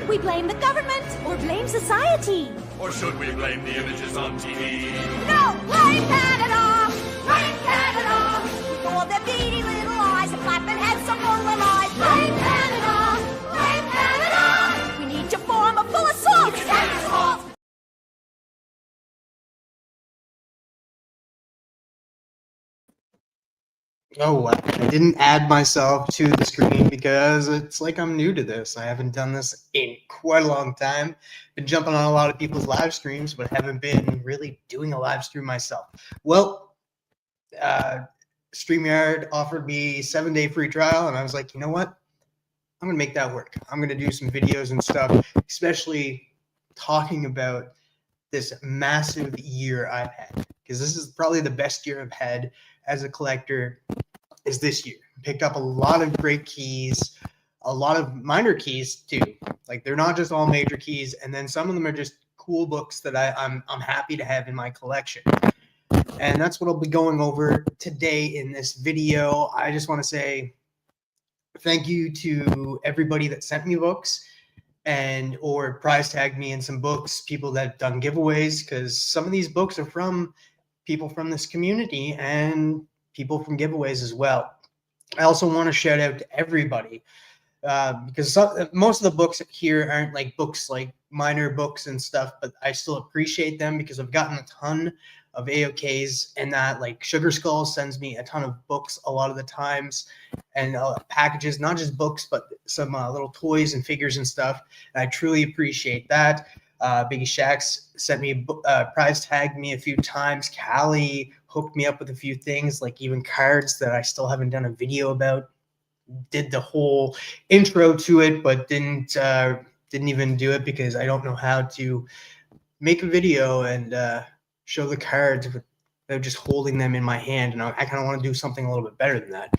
Should we blame the government or blame society? Or should we blame the images on TV? No! Blame Canada! Blame Canada! With all their beady little eyes and flapping heads on rolling eyes. Blame Canada! Blame Canada! We need to form a full assault! It's Canada's fault! Oh, I didn't add myself to the screen because it's like I'm new to this. I haven't done this in quite a long time. Been jumping on a lot of people's live streams, but haven't been really doing a live stream myself. Well, StreamYard offered me 7-day free trial, and I was like, you know what? I'm going to make that work. I'm going to do some videos and stuff, especially talking about this massive year I've had, because this is probably the best year I've had as a collector is this year. Picked up a lot of great keys, a lot of minor keys too. Like they're not just all major keys, and then some of them are just cool books that I'm happy to have in my collection. And that's what I'll be going over today in this video. I just want to say thank you to everybody that sent me books and or prize tagged me in some books, people that have done giveaways, because some of these books are from people from this community and people from giveaways as well. I also want to shout out to everybody because most of the books here aren't like books, like minor books and stuff, but I still appreciate them because I've gotten a ton of AOKs, and that like Sugar Skull sends me a ton of books a lot of the times, and packages, not just books, but some little toys and figures and stuff. And I truly appreciate that. Biggie Shax sent me prize tagged me a few times. Callie hooked me up with a few things, like even cards that I still haven't done a video about. Did the whole intro to it, but didn't even do it because I don't know how to make a video and show the cards without just holding them in my hand. And I kind of want to do something a little bit better than that.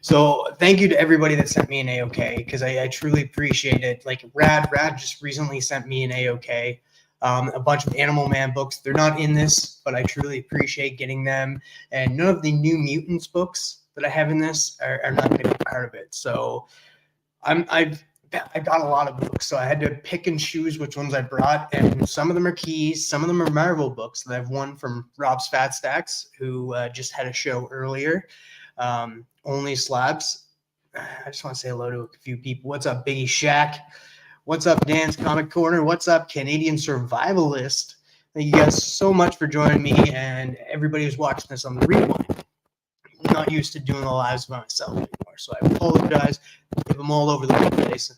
So thank you to everybody that sent me an AOK, because I truly appreciate it. Like Rad just recently sent me an AOK. A bunch of Animal Man books. They're not in this, but I truly appreciate getting them. And none of the New Mutants books that I have in this are not going to be part of it. So I got a lot of books, so I had to pick and choose which ones I brought, and some of them are keys, some of them are Marvel books that I've won from Rob's Fat Stacks, who just had a show earlier. Only Slabs. I just want to say hello to a few people. What's up, Biggie Shack? What's up, Dan's Comic Corner? What's up, Canadian Survivalist? Thank you guys so much for joining me, and everybody who's watching this on the rewind. I'm not used to doing the lives by myself anymore, so I apologize if I'm all over the place.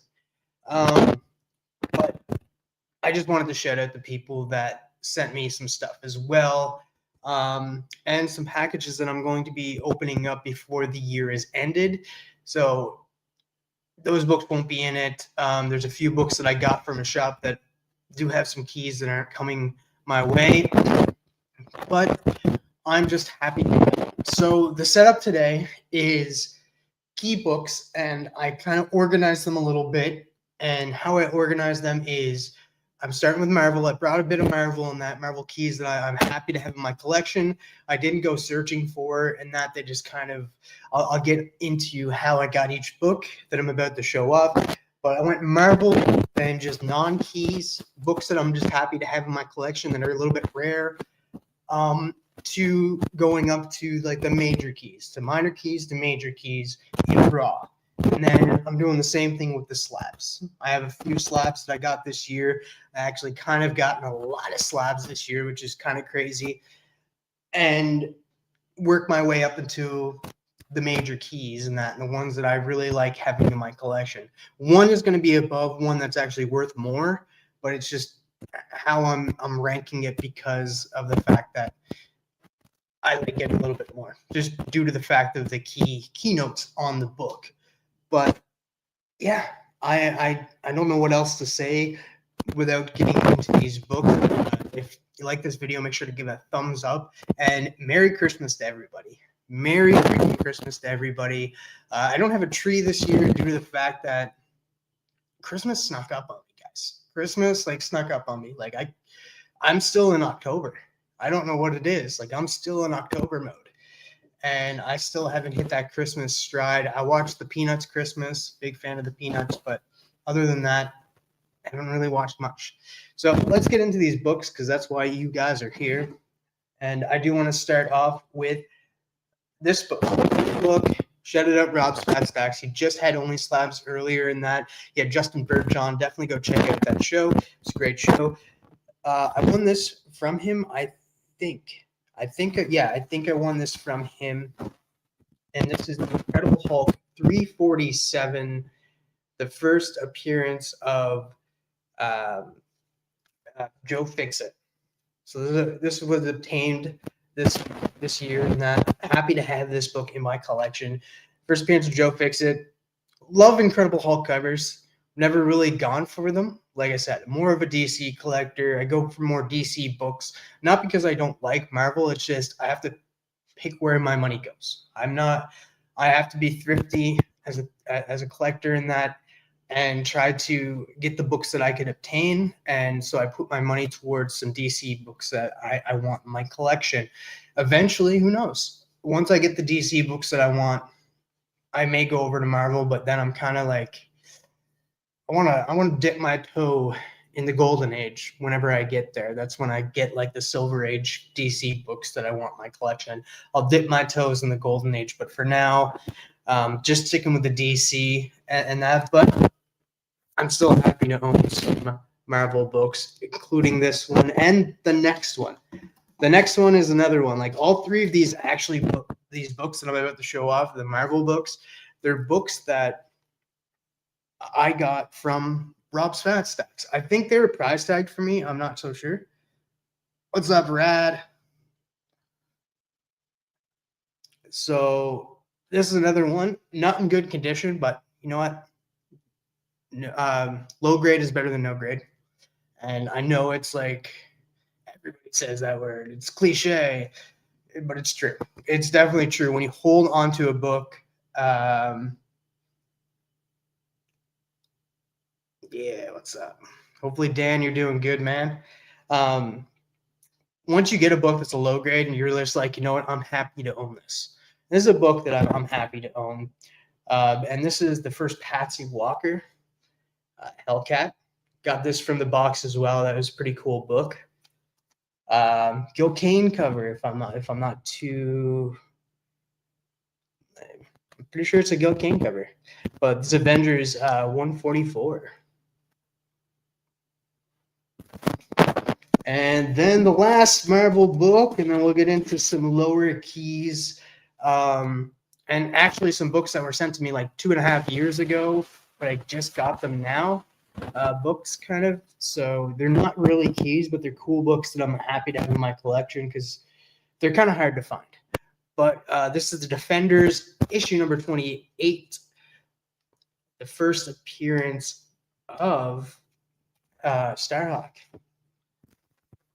But I just wanted to shout out the people that sent me some stuff as well, and some packages that I'm going to be opening up before the year is ended. So those books won't be in it. There's a few books that I got from a shop that do have some keys that aren't coming my way, but I'm just happy. So the setup today is key books, and I kind of organized them a little bit. And how I organize them is I'm starting with Marvel. I brought a bit of Marvel in that, Marvel keys that I'm happy to have in my collection. I didn't go searching for, and that they just kind of, I'll get into how I got each book that I'm about to show up. But I went Marvel and just non-keys, books that I'm just happy to have in my collection that are a little bit rare, to going up to like the major keys, to minor keys, to major keys in raw. And then I'm doing the same thing with the slabs. I have a few slabs that I got this year. I actually kind of gotten a lot of slabs this year, which is kind of crazy. And work my way up into the major keys and that, and the ones that I really like having in my collection. One is going to be above one that's actually worth more, but it's just how I'm ranking it because of the fact that I like it a little bit more, just due to the fact of the keynotes on the book. But yeah, I don't know what else to say without getting into these books. If you like this video, make sure to give it a thumbs up, and Merry Christmas to everybody. Merry freaking Christmas to everybody. I don't have a tree this year due to the fact that Christmas snuck up on me, guys. Christmas snuck up on me. Like I'm still in October. I don't know what it is. Like I'm still in October mode. And I still haven't hit that Christmas stride. I watched the Peanuts Christmas, big fan of the Peanuts, but other than that, haven't really watched much. So let's get into these books because that's why you guys are here. And I do want to start off with this book. Shout it out, Rob's Fat Stacks. He just had Only Slabs earlier in that. He had Justin Bergeron. Definitely go check out that show. It's a great show. I won this from him, I think I won this from him. And this is the Incredible Hulk 347, the first appearance of Joe Fixit. So this was obtained this year, and that happy to have this book in my collection. First appearance of Joe Fixit. Love Incredible Hulk covers. Never really gone for them. Like I said, more of a DC collector. I go for more DC books, not because I don't like Marvel. It's just I have to pick where my money goes. I have to be thrifty as a collector in that, and try to get the books that I can obtain. And so I put my money towards some DC books that I want in my collection. Eventually, who knows? Once I get the DC books that I want, I may go over to Marvel, but then I'm kind of like, I want to dip my toe in the golden age whenever I get there. That's when I get like the silver age DC books that I want in my collection. I'll dip my toes in the golden age, but for now, just sticking with the DC and that. But I'm still happy to own some Marvel books, including this one and the next one. The next one is another one. Like all three of these these books that I'm about to show off, the Marvel books, they're books that I got from Rob's Fat Stacks. I think they were price tagged for me. I'm not so sure. What's up, Rad? So this is another one. Not in good condition, but you know what? Low grade is better than no grade. And I know it's like everybody says that word. It's cliche, but it's true. It's definitely true. When you hold onto a book, yeah, what's up? Hopefully, Dan, you're doing good, man. Once you get a book that's a low grade and you're just like, you know what, I'm happy to own this. This is a book that I'm happy to own. And this is the first Patsy Walker, Hellcat. Got this from the box as well. That was a pretty cool book. Gil Kane cover, if I'm not too, I'm pretty sure it's a Gil Kane cover. But it's Avengers 144. And then the last Marvel book, and then we'll get into some lower keys. And actually some books that were sent to me like 2.5 years ago, but I just got them now. Books kind of. So they're not really keys, but they're cool books that I'm happy to have in my collection because they're kind of hard to find. But this is the Defenders, issue number 28. The first appearance of Starhawk.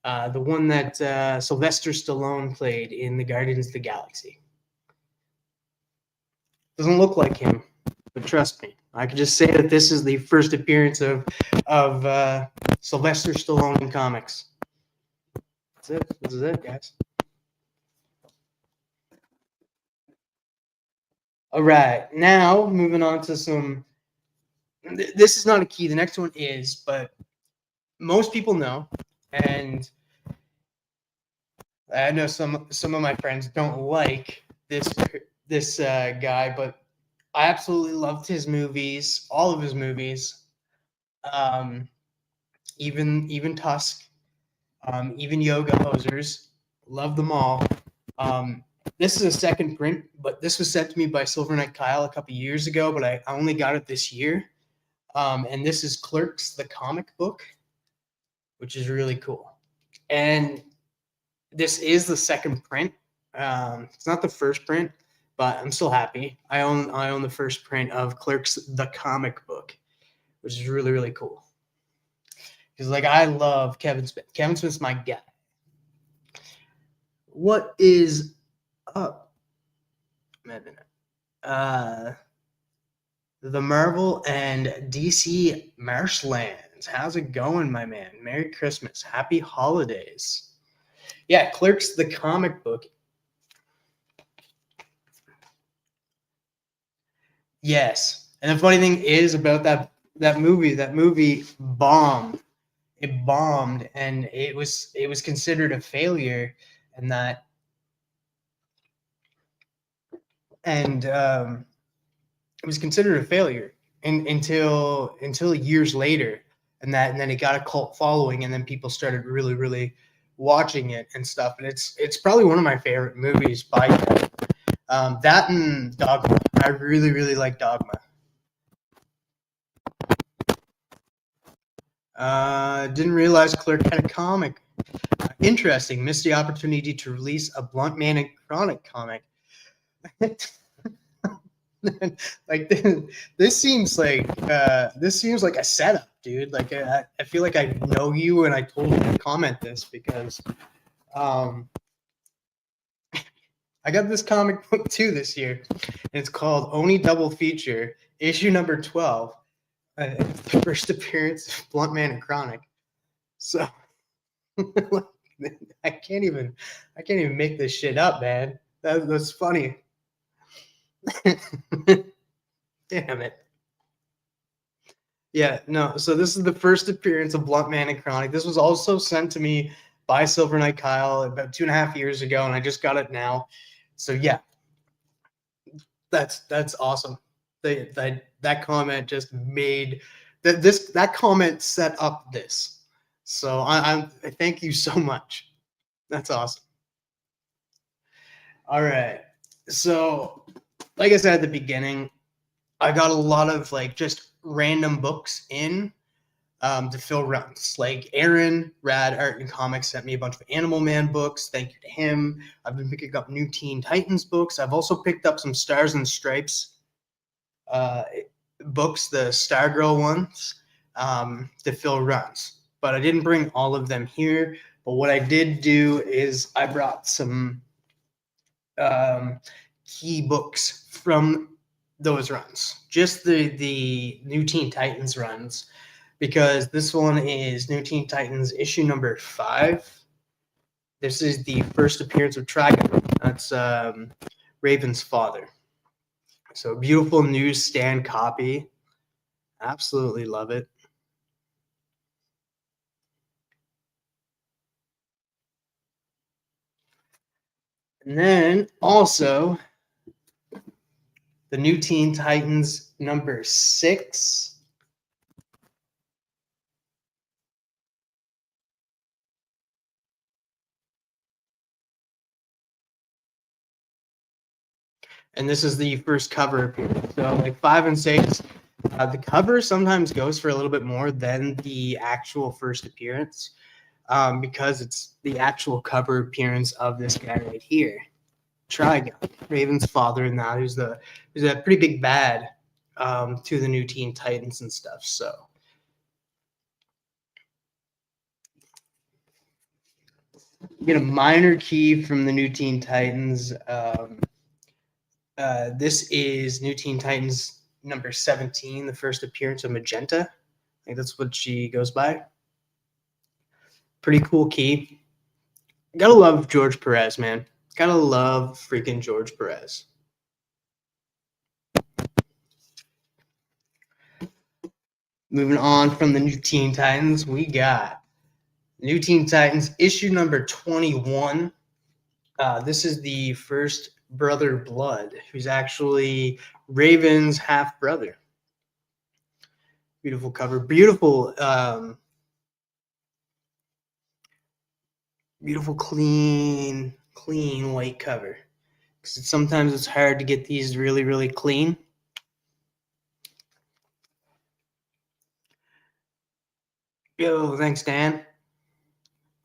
The one that Sylvester Stallone played in the Guardians of the Galaxy. Doesn't look like him, but trust me, I can just say that this is the first appearance of Sylvester Stallone in comics. That's it. This is it, guys. All right, now moving on to some. This is not a key. The next one is, but most people know, and I know some of my friends don't like this guy, but I absolutely loved his movies, all of his movies, even Tusk, even Yoga Hosers, love them all. This is a second print, but this was sent to me by Silver Knight Kyle a couple years ago, but I only got it this year. And this is Clerks, the comic book, which is really cool. And this is the second print. It's not the first print, but I'm still happy. I own the first print of Clerks, the comic book, which is really, really cool. Because like I love Kevin Smith. Kevin Smith's my guy. What is up? The Marvel and DC Marshlands. How's it going, my man? Merry Christmas. Happy holidays. Yeah, Clerks, the comic book. Yes. And the funny thing is about that that movie bombed. It bombed, and it was considered a failure, and that and it was considered a failure until years later, and then it got a cult following, and then people started really watching it and stuff. And it's probably one of my favorite movies by him. That and Dogma. I really like Dogma. Didn't realize Clerk had a comic. Interesting. Missed the opportunity to release a Blunt Man and Chronic comic. Like this seems like a setup, dude. Like I feel like I know you, and I told you to comment this because I got this comic book too this year. It's called Oni Double Feature, issue number 12. The first appearance of Blunt Man and Chronic. So I can't even make this shit up, man. That's funny. Damn it. Yeah, no. So this is the first appearance of Blunt Man and Chronic. This was also sent to me by Silver Knight Kyle about 2.5 years ago, and I just got it now. So yeah, that's awesome. That comment just made that comment set up this. So I thank you so much. That's awesome. All right. So like I said at the beginning, I got a lot of like just random books in to fill runs. Like Aaron, Rad Art and Comics, sent me a bunch of Animal Man books. Thank you to him. I've been picking up new Teen Titans books. I've also picked up some Stars and Stripes books, the Stargirl ones, to fill runs. But I didn't bring all of them here. But what I did do is I brought some key books from those runs, just the New Teen Titans runs, because this one is New Teen Titans issue number 5. This is the first appearance of Trigon. That's Raven's father. So beautiful newsstand copy. Absolutely love it. And then also the New Teen Titans number 6. And this is the first cover appearance. So like 5 and 6, the cover sometimes goes for a little bit more than the actual first appearance, because it's the actual cover appearance of this guy right here, Trigon, Raven's father, and now who's a pretty big bad to the New Teen Titans and stuff. So get a minor key from the New Teen Titans. This is New Teen Titans number 17, the first appearance of Magenta. I think that's what she goes by. Pretty cool key. Gotta love George Perez, man. Gotta love freaking George Perez. Moving on from the New Teen Titans, we got New Teen Titans issue number 21. This is the first brother Blood, who's actually Raven's half brother. Beautiful cover, beautiful clean white cover. Because sometimes it's hard to get these really clean. Yo, thanks, Dan.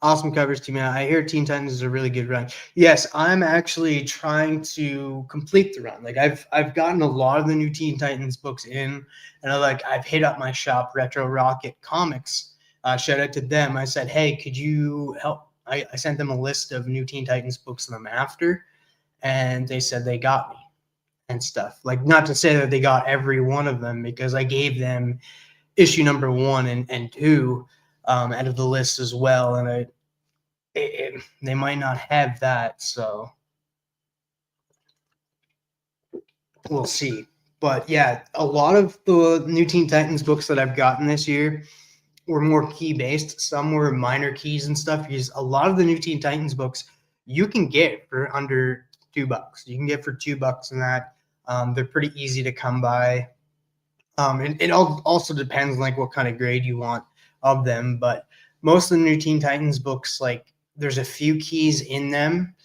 Awesome covers, too, man. I hear Teen Titans is a really good run. Yes, I'm actually trying to complete the run. Like I've gotten a lot of the New Teen Titans books in, and I've hit up my shop, Retro Rocket Comics. Shout out to them. I said, hey, could you help? I sent them a list of New Teen Titans books that I'm after, and they said they got me and stuff. Like, not to say that they got every one of them, because I gave them issue number 1 and 2 out of the list as well, and they might not have that, so we'll see. But yeah, a lot of the New Teen Titans books that I've gotten this year were more key based. Some were minor keys and stuff. Because a lot of the New Teen Titans books you can get for under $2. You can get for $2 and that. They're pretty easy to come by. It also depends like what kind of grade you want of them, but most of the New Teen Titans books, like there's a few keys in them.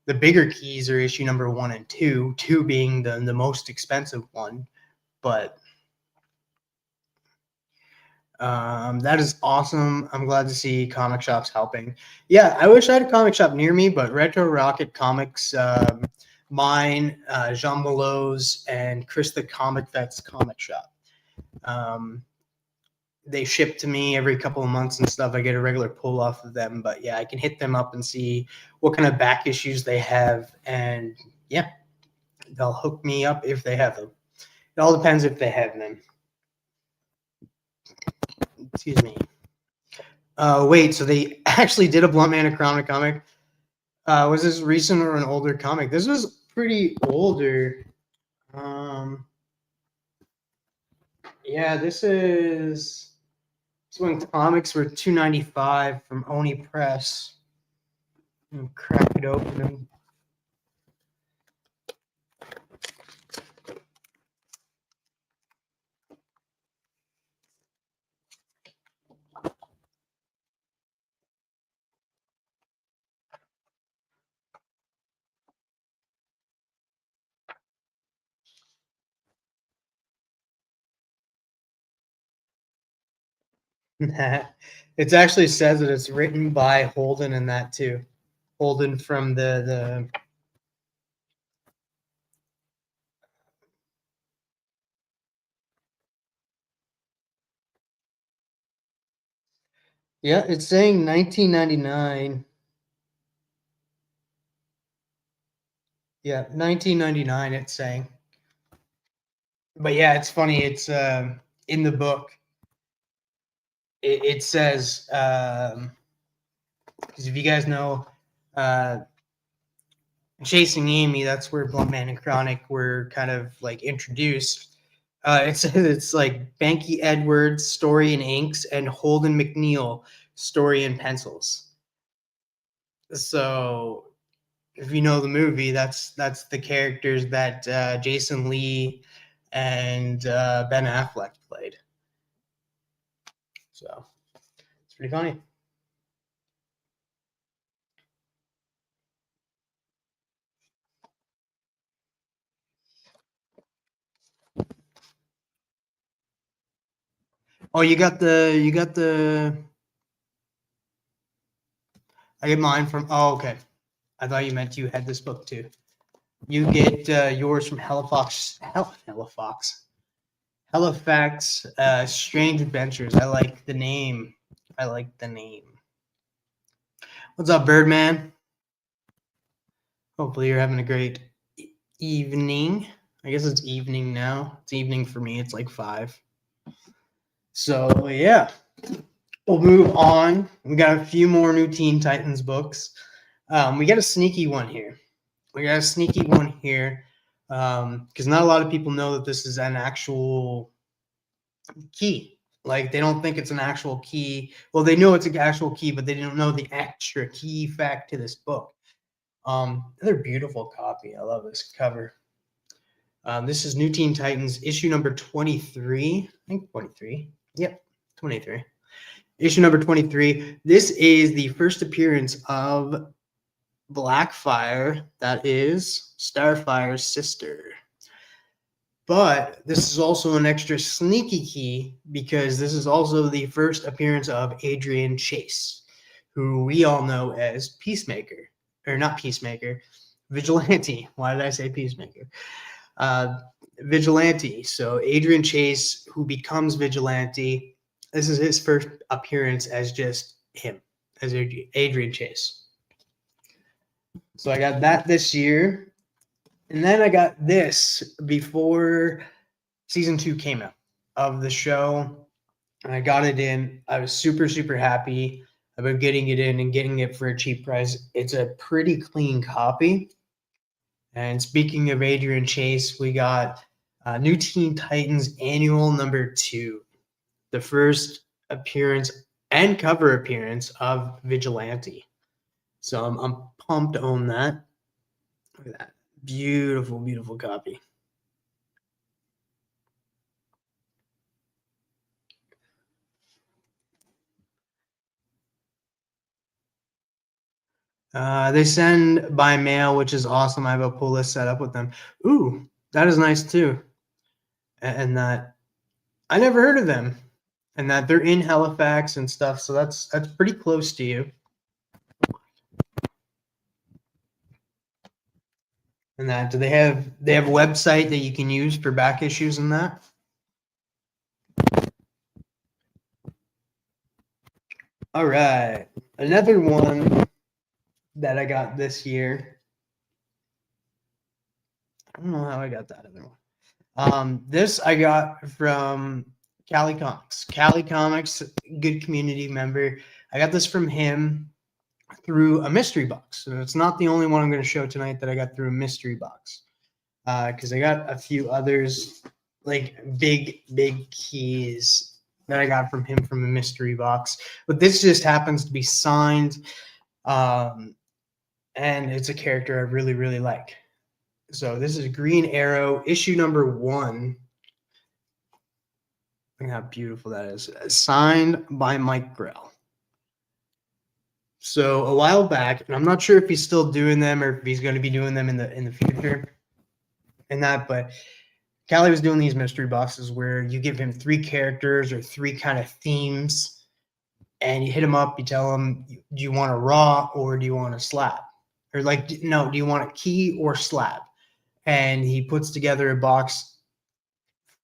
The bigger keys are issue number 1 and 2, 2 being the most expensive one. But that is awesome. I'm glad to see comic shops helping. Yeah, I wish I had a comic shop near me, but Retro Rocket Comics, mine, Jean Malot's, and Chris the Comic Vet's comic shop. They ship to me every couple of months and stuff. I get a regular pull off of them, but yeah, I can hit them up and see what kind of back issues they have, and yeah, they'll hook me up if they have them. It all depends if they have them. Excuse me. Wait, so they actually did a Blunt Man Acronym comic. Was this recent or an older comic? This was pretty older. Yeah, this when comics were $2.95 from Oni Press. And crack it open and it actually says that it's written by Holden and that too. Holden from the yeah, it's saying 1999. Yeah, 1999 it's saying. But yeah, it's funny. It's in the book. It says because if you guys know Chasing Amy, that's where Blunt Man and Chronic were kind of like introduced. It says it's like Banky Edwards, story in inks, and Holden McNeil, story in pencils. So if you know the movie, that's the characters that Jason Lee and Ben Affleck played. So it's pretty funny. Oh, you got the. I get mine from. Oh, okay. I thought you meant you had this book too. You get yours from Halifax. Halifax. Strange Adventures. I like the name. What's up, Birdman? Hopefully you're having a great evening. I guess it's evening now. It's evening for me. It's like 5. So yeah, we'll move on. We got a few more new Teen Titans books. We got a sneaky one here. Because not a lot of people know that this is an actual key. Like they don't think it's an actual key. Well, they know it's an actual key, but they don't know the extra key fact to this book. Another beautiful copy. I love this cover. This is New Teen Titans issue number 23. I think 23. Yep, 23. Issue number 23. This is the first appearance of Blackfire. That is Starfire's sister. But this is also an extra sneaky key because this is also the first appearance of Adrian Chase, who we all know as Peacemaker. Or not Peacemaker, Vigilante. Why did I say Peacemaker? Vigilante. So Adrian Chase, who becomes Vigilante, this is his first appearance as just him, as Adrian Chase. So I got that this year. And then I got this before season 2 came out of the show. And I got it in. I was super, super happy about getting it in and getting it for a cheap price. It's a pretty clean copy. And speaking of Adrian Chase, we got New Teen Titans Annual number 2, the first appearance and cover appearance of Vigilante. So I'm pumped to own that. Look at that. Beautiful, beautiful copy. They send by mail, which is awesome. I have a pull list set up with them. Ooh, that is nice too. And that I never heard of them. And that they're in Halifax and stuff. So that's pretty close to you. And that do they have a website that you can use for back issues and that? All right. Another one that I got this year. I don't know how I got that other one. This I got from Cali Comics. Cali Comics, good community member. I got this from him through a mystery box. So it's not the only one I'm going to show tonight that I got through a mystery box. Because I got a few others, like big keys that I got from him from a mystery box. But this just happens to be signed. And it's a character I really, really like. So this is Green Arrow, issue number 1. Look how beautiful that is. Signed by Mike Grell. So a while back, and I'm not sure if he's still doing them or if he's going to be doing them in the future and that, but Cali was doing these mystery boxes where you give him 3 characters or 3 kind of themes, and you hit him up, you tell him, do you want a raw or do you want a slab? Or like, no, do you want a key or slab? And he puts together a box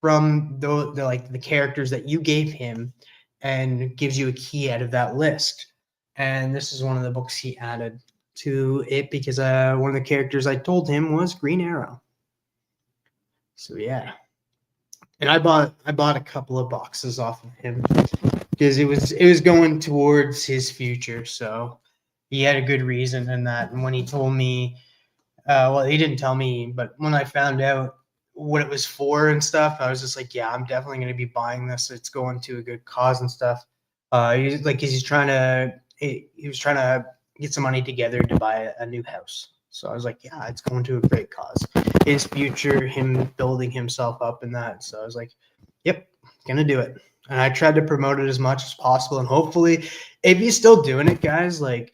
from the characters that you gave him and gives you a key out of that list. And this is one of the books he added to it because one of the characters I told him was Green Arrow. So yeah. And I bought a couple of boxes off of him because it was going towards his future. So he had a good reason in that. And when he told me, well, he didn't tell me, but when I found out what it was for and stuff, I was just like, yeah, I'm definitely going to be buying this. It's going to a good cause and stuff. He was trying to get some money together to buy a new house. So I was like, yeah, it's going to a great cause. His future, him building himself up in that. So I was like, yep, gonna do it. And I tried to promote it as much as possible. And hopefully, if he's still doing it, guys, like,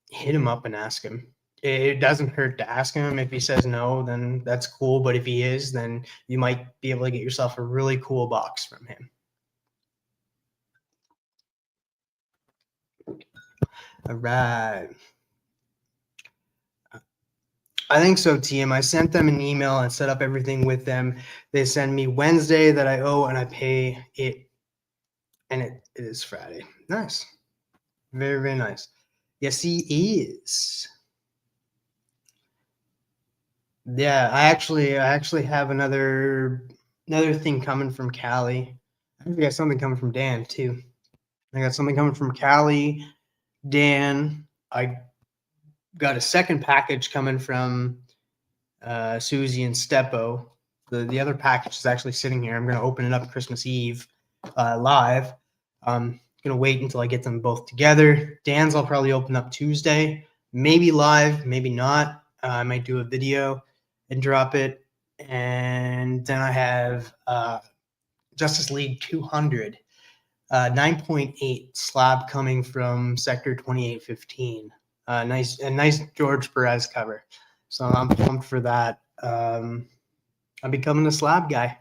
hit him up and ask him. It doesn't hurt to ask him. If he says no, then that's cool. But if he is, then you might be able to get yourself a really cool box from him. All right. I think so, TM. I sent them an email and set up everything with them. They send me Wednesday that I owe, and I pay it. And it is Friday. Nice. Very, very nice. Yes, he is. Yeah, I actually have another thing coming from Cali. I got something coming from Dan too. I got something coming from Cali, Dan. I got a second package coming from Susie and Steppo. The other package is actually sitting here. I'm going to open it up Christmas Eve live. I'm going to wait until I get them both together. Dan's I'll probably open up Tuesday, maybe live, maybe not. I might do a video and drop it. And then I have Justice League 200, 9.8 slab coming from Sector 2815. Nice George Perez cover. So I'm pumped for that. I'm becoming a slab guy.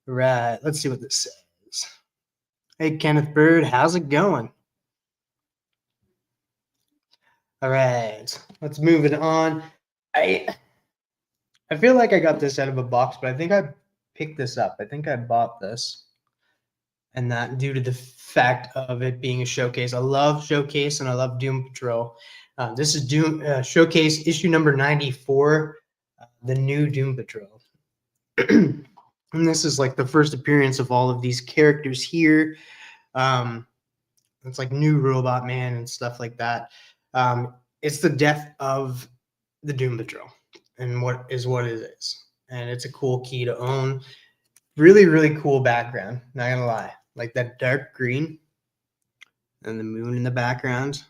Right. Let's see what this says. Hey, Kenneth Bird, how's it going? All right. Let's move it on. I feel like I got this out of a box, but I think I picked this up. I think I bought this. And that due to the fact of it being a showcase. I love Showcase and I love Doom Patrol. This is Doom Showcase issue number 94, the new Doom Patrol. And this is like the first appearance of all of these characters here. It's like new Robot Man and stuff like that. It's the death of the Doom Patrol. and what it is. And it's a cool key to own. Really, really cool background. Not gonna lie, like that dark green and the moon in the background.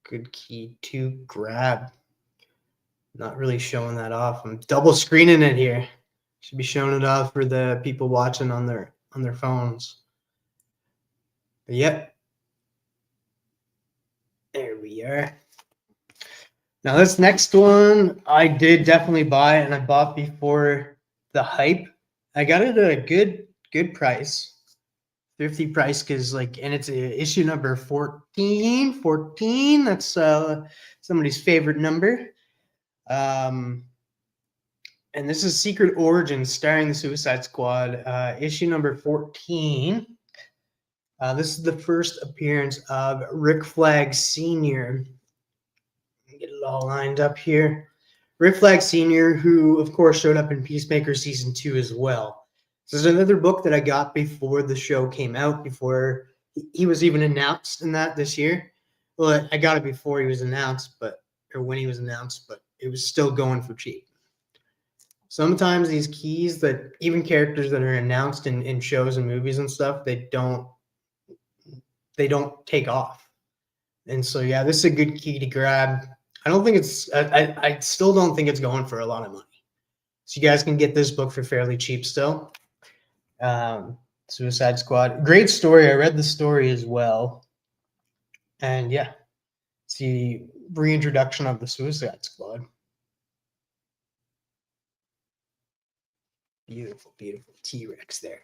Good key to grab. Not really showing that off. I'm double screening it here. Should be showing it off for the people watching on their phones. But yep. There we are. Now this next one I did definitely buy, and I bought before the hype. I got it at a good price. Thrifty price, because like, and it's issue number 14. That's somebody's favorite number. And this is Secret Origins starring the Suicide Squad, issue number 14. This is the first appearance of Rick Flag Sr. Get it all lined up here. Rick Flag Sr., who of course showed up in Peacemaker season 2 as well. This is another book that I got before the show came out, before he was even announced in that this year. Well, I got it before he was announced, or when he was announced, but it was still going for cheap. Sometimes these keys, that even characters that are announced in shows and movies and stuff, they don't take off. And so yeah, this is a good key to grab. I don't think it's I still don't think it's going for a lot of money. So you guys can get this book for fairly cheap still. Suicide Squad, great story. I read the story as well, and yeah, it's the reintroduction of the Suicide Squad. Beautiful, beautiful T-Rex there.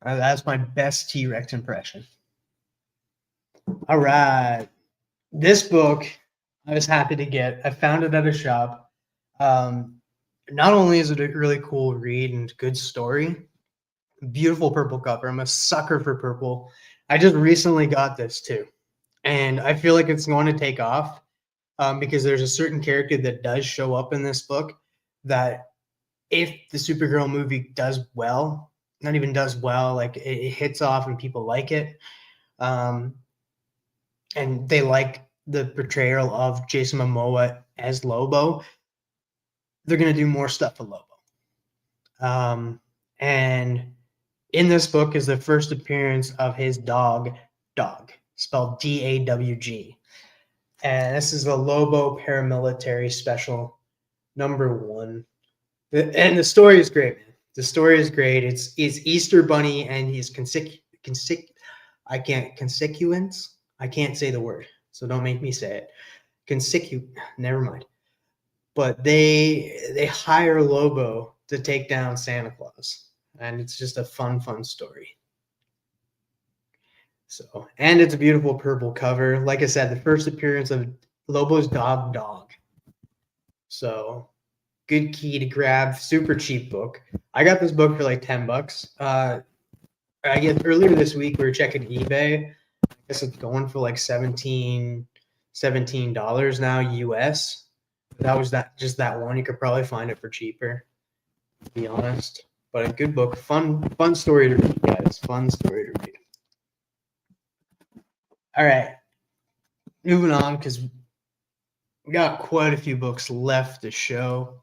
That's my best T-Rex impression. All right, this book I was happy to get. I found it at a shop. Not only is it a really cool read and good story, beautiful purple cover. I'm a sucker for purple. I just recently got this too, and I feel like it's going to take off because there's a certain character that does show up in this book that, if the Supergirl movie does well, not even does well, like it hits off and people like it, and they like the portrayal of Jason Momoa as Lobo, they're going to do more stuff with Lobo. And in this book is the first appearance of his dog, spelled D-A-W-G. And this is the Lobo Paramilitary Special #1. And the story is great, man. The story is great. It's Easter Bunny and his constituents. I can't say the word, so don't make me say it. Never mind. But they hire Lobo to take down Santa Claus, and it's just a fun story. So, and it's a beautiful purple cover. Like I said, the first appearance of Lobo's dog. So, good key to grab. Super cheap book. I got this book for like $10. I guess earlier this week we were checking eBay. I guess it's going for like $17 now US. That was just that one. You could probably find it for cheaper, to be honest. But a good book, fun story to read, guys. Fun story to read. All right, moving on, because we got quite a few books left to show,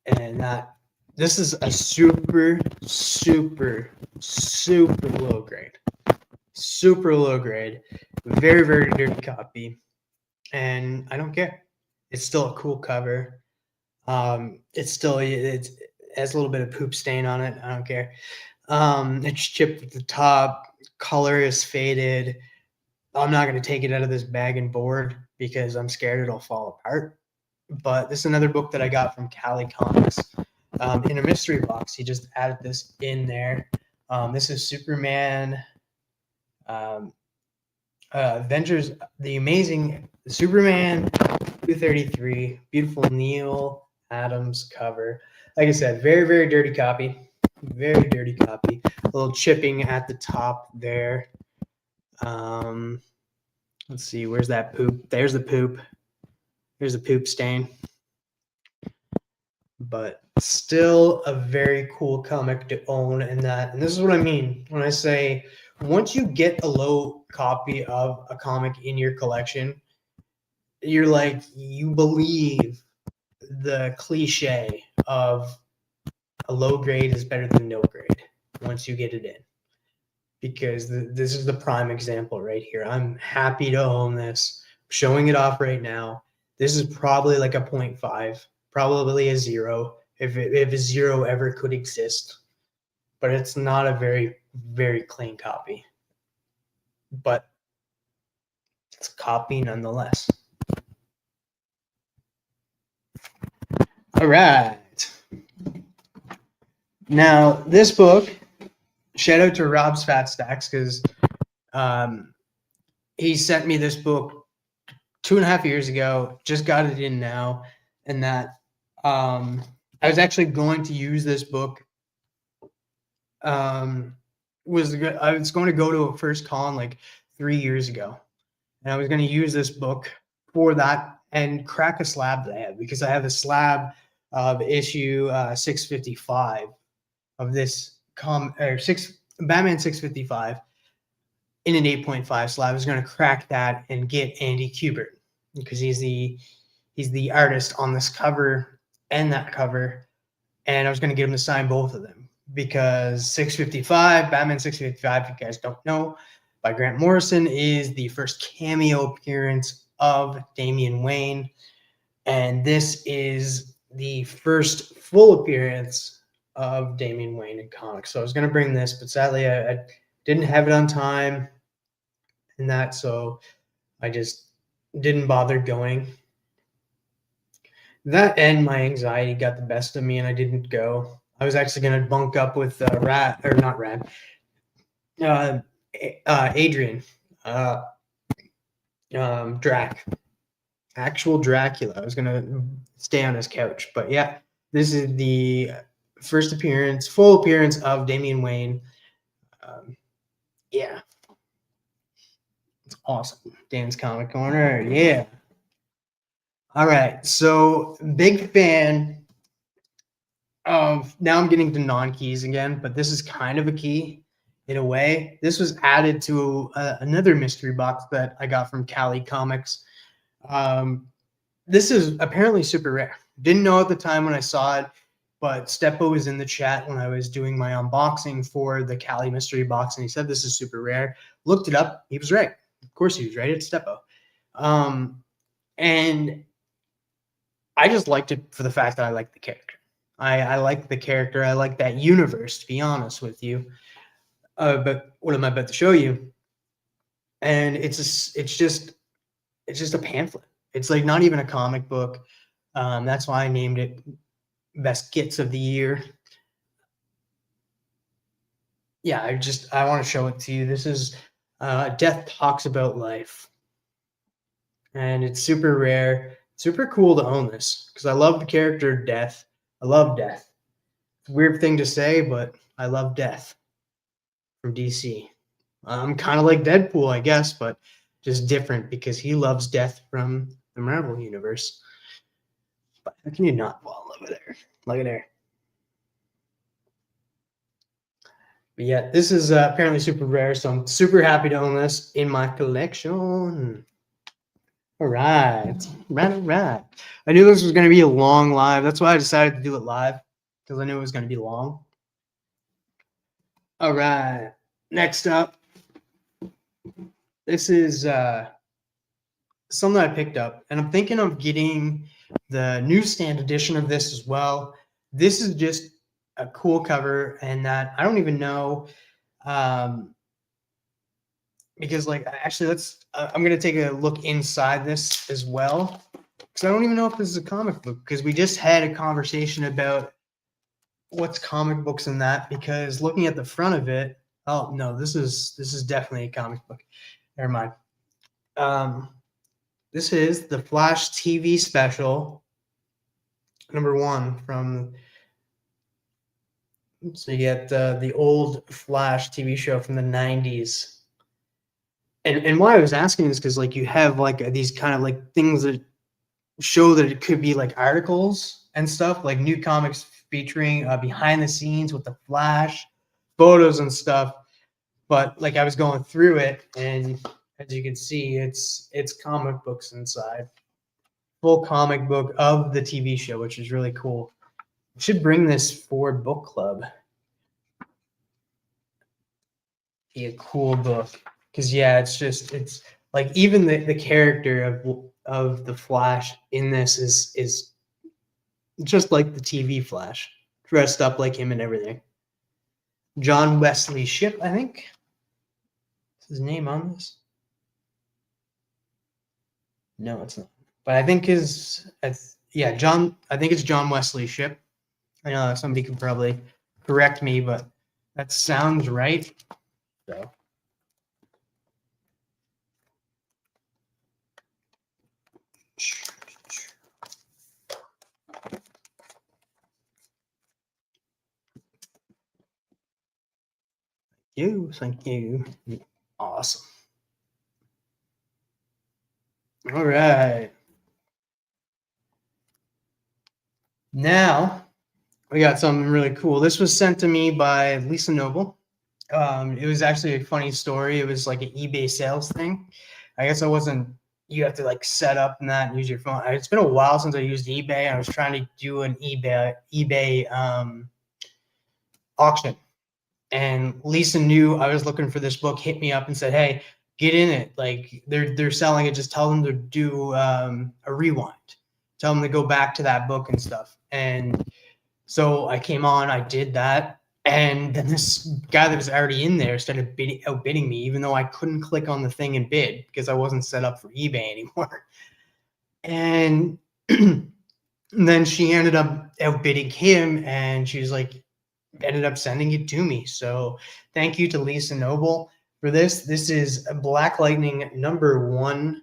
and this is a super low grade, very dirty copy. And I don't care. It's still a cool cover. It has a little bit of poop stain on it. I don't care. It's chipped at the top. Color is faded. I'm not going to take it out of this bag and board because I'm scared it'll fall apart. But this is another book that I got from Cali Comics in a mystery box. He just added this in there. This is Superman. Avengers, the Amazing Superman 233, beautiful Neil Adams cover. Like I said, very dirty copy. Very dirty copy. A little chipping at the top there. Let's see, where's that poop? There's the poop. Here's the poop stain. But still a very cool comic to own, and this is what I mean when I say once you get a low copy of a comic in your collection, you're like, you believe the cliche of a low grade is better than no grade once you get it in. Because this is the prime example right here. I'm happy to own this. I'm showing it off right now. This is probably like a 0.5, probably a 0, if a 0 ever could exist. But it's not a very, very clean copy. But it's a copy nonetheless. All right. Now, this book, shout out to Rob's Fat Stacks, because he sent me this book 2.5 years ago, just got it in now, and that I was actually going to use this book. I was going to go to a first con like 3 years ago, and I was going to use this book for that and crack a slab that I have, because I have a slab of issue 655 of this Batman 655 in an 8.5 slab. I was going to crack that and get Andy Kubert, because he's the artist on this cover and that cover, and I was going to get him to sign both of them, because Batman 655, if you guys don't know, by Grant Morrison, is the first cameo appearance of Damian Wayne, and this is the first full appearance of Damian Wayne in comics. So I was going to bring this, but sadly I didn't have it on time and that, so I just didn't bother going. That and my anxiety got the best of me, and I didn't go. I was actually going to bunk up with Adrian, Drac, actual Dracula. I was going to stay on his couch, but yeah, this is the first full appearance of Damian Wayne. Yeah, it's awesome. Dan's Comic Corner, yeah. All right, so big fan of, now I'm getting to non-keys again, but this is kind of a key in a way. This was added to another mystery box that I got from Cali Comics. This is apparently super rare. Didn't know at the time when I saw it, but Steppo was in the chat when I was doing my unboxing for the Cali mystery box, and he said this is super rare. Looked it up. He was right. Of course he was right. It's Steppo. And I just liked it for the fact that I like the character. I like the character. I like that universe, to be honest with you. But what am I about to show you? And it's just a pamphlet. It's like not even a comic book. That's why I named it Best Gets of the Year. Yeah, I want to show it to you. This is Death Talks About Life. And it's super rare. Super cool to own this, because I love the character Death. I love Death. It's a weird thing to say, but I love Death from DC. I'm kind of like Deadpool, I guess, but just different, because he loves Death from the Marvel Universe. But how can you not fall over there? Look at there. But yeah, this is apparently super rare, so I'm super happy to own this in my collection. All right. I knew this was going to be a long live. That's why I decided to do it live, because I knew it was going to be long. All right. Next up, this is something I picked up, and I'm thinking of getting the newsstand edition of this as well. This is just a cool cover, and that I don't even know. Because actually I'm going to take a look inside this as well, because I don't even know if this is a comic book, because we just had a conversation about what's comic books and that, because looking at the front of it, oh no, this is definitely a comic book. Never mind. This is the Flash TV special #1 from, so you get the old Flash TV show from the 90s. And why I was asking is because you have these kind of things that show that it could be articles and stuff, like new comics featuring behind the scenes with the Flash, photos and stuff. But like I was going through it, and as you can see, it's comic books inside. Full comic book of the TV show, which is really cool. We should bring this for book club. Be a cool book. Because yeah, it's like even the character of the Flash in this is just like the TV Flash, dressed up like him and everything. John Wesley Shipp, I think. Is his name on this? No, it's not. But I think John. I think it's John Wesley Shipp. I know somebody could probably correct me, but that sounds right. So. Thank you. Awesome. All right. Now we got something really cool. This was sent to me by Lisa Noble. It was actually a funny story. It was like an eBay sales thing. I guess you have to like set up and that and use your phone. It's been a while since I used eBay. I was trying to do an eBay auction. And Lisa knew I was looking for this book, hit me up and said, hey, get in it. Like they're selling it. Just tell them to do a rewind. Tell them to go back to that book and stuff. And so I came on, I did that. And then this guy that was already in there started outbidding me, even though I couldn't click on the thing and bid because I wasn't set up for eBay anymore. And then she ended up outbidding him, and she was like, ended up sending it to me. So thank you to Lisa Noble for this. This is Black Lightning #1,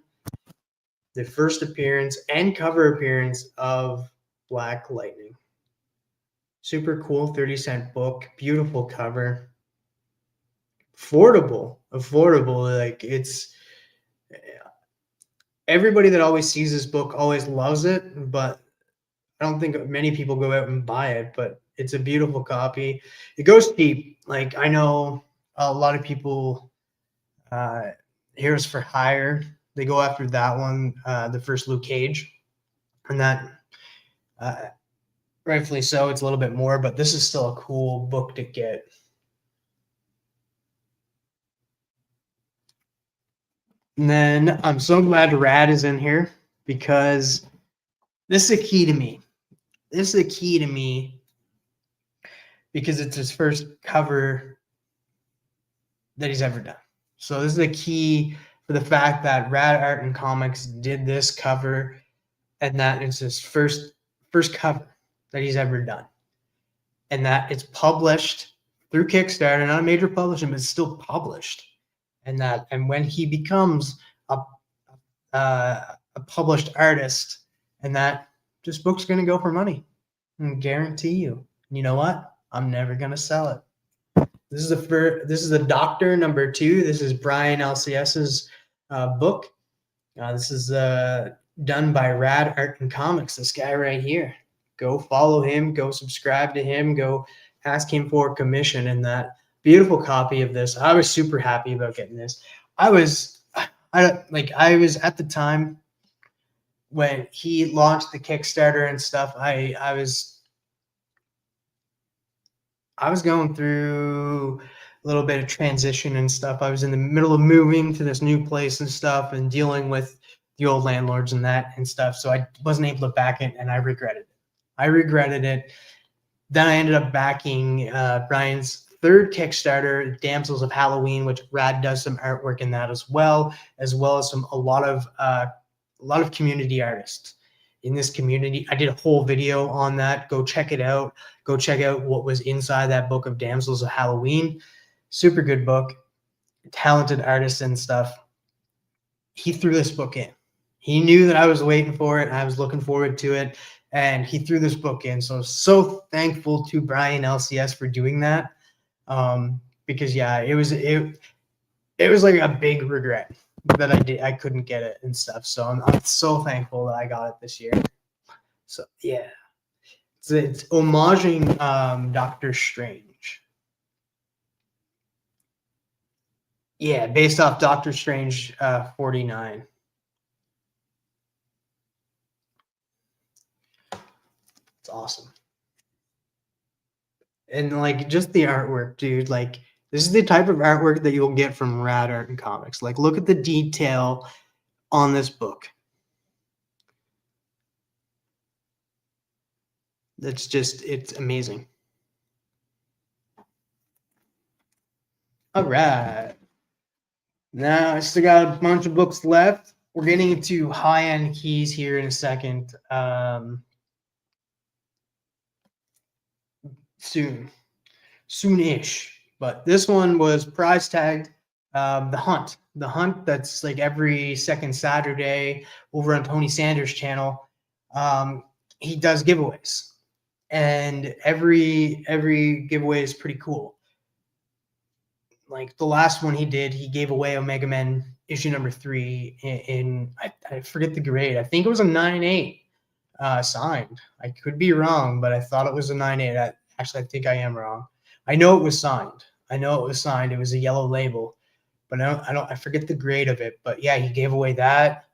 the first appearance and cover appearance of Black Lightning. Super cool 30-cent book, beautiful cover, affordable. Like it's everybody that always sees this book always loves it, but I don't think many people go out and buy it, but it's a beautiful copy. It goes cheap. Like I know a lot of people, Heroes for Hire, they go after that one, the first Luke Cage, and that rightfully so, it's a little bit more, but this is still a cool book to get. And then I'm so glad Rad is in here because this is a key to me. This is a key to me because it's his first cover that he's ever done. So this is a key for the fact that Rad Art and Comics did this cover, and that it's his first cover that he's ever done, and that it's published through Kickstarter, not a major publisher, but it's still published. And when he becomes a published artist, and that this book's going to go for money, I guarantee you. You know what? I'm never going to sell it. This is the Doctor #2. This is Brian LCS's book. This is done by Rad Art and Comics. This guy right here. Go follow him. Go subscribe to him. Go ask him for a commission. And that beautiful copy of this. I was super happy about getting this. I was at the time when he launched the Kickstarter and stuff. I was going through a little bit of transition and stuff. I was in the middle of moving to this new place and stuff and dealing with the old landlords and that and stuff. So I wasn't able to back it, and I regretted it. Then I ended up backing Brian's third Kickstarter, Damsels of Halloween, which Rad does some artwork in that as well as a lot of community artists in this community. I did a whole video on that. Go check it out. Go check out what was inside that book of Damsels of Halloween. Super good book. Talented artists and stuff. He threw this book in. He knew that I was waiting for it. I was looking forward to it, and he threw this book in. So thankful to Brian LCS for doing that. Because yeah, it was like a big regret that I couldn't get it and stuff. So I'm so thankful that I got it this year. So yeah, it's homaging Doctor Strange. Yeah, based off Doctor Strange 49. It's awesome. And like just the artwork, dude, like this is the type of artwork that you'll get from Rad Art and Comics. Like look at the detail on this book. It's amazing. All right. Now I still got a bunch of books left. We're getting into high-end keys here in a second. Soon-ish. But this one was prize tagged. The Hunt. That's like every second Saturday over on Tony Sanders' channel. He does giveaways, and every giveaway is pretty cool. Like the last one he did, he gave away Omega Men issue number 3 in I forget the grade. I think it was a 9.8 signed. I could be wrong, but I thought it was a 9.8. Actually, I think I am wrong. I know it was signed. It was a yellow label, but I forget the grade of it. But yeah, he gave away that.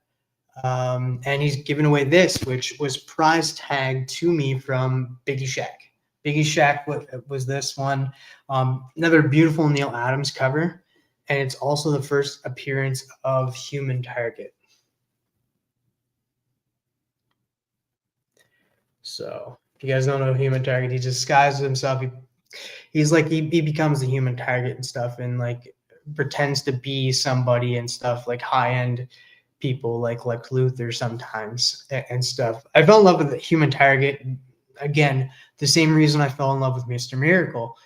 And he's given away this, which was prize tagged to me from Biggie Shack. Biggie Shack was this one. Another beautiful Neil Adams cover. And it's also the first appearance of Human Target. So if you guys don't know Human Target, he disguises himself. He becomes the Human Target and stuff, and like pretends to be somebody and stuff, like high-end people like Lex Luthor sometimes and stuff. I fell in love with the Human Target. Again, the same reason I fell in love with Mr. Miracle,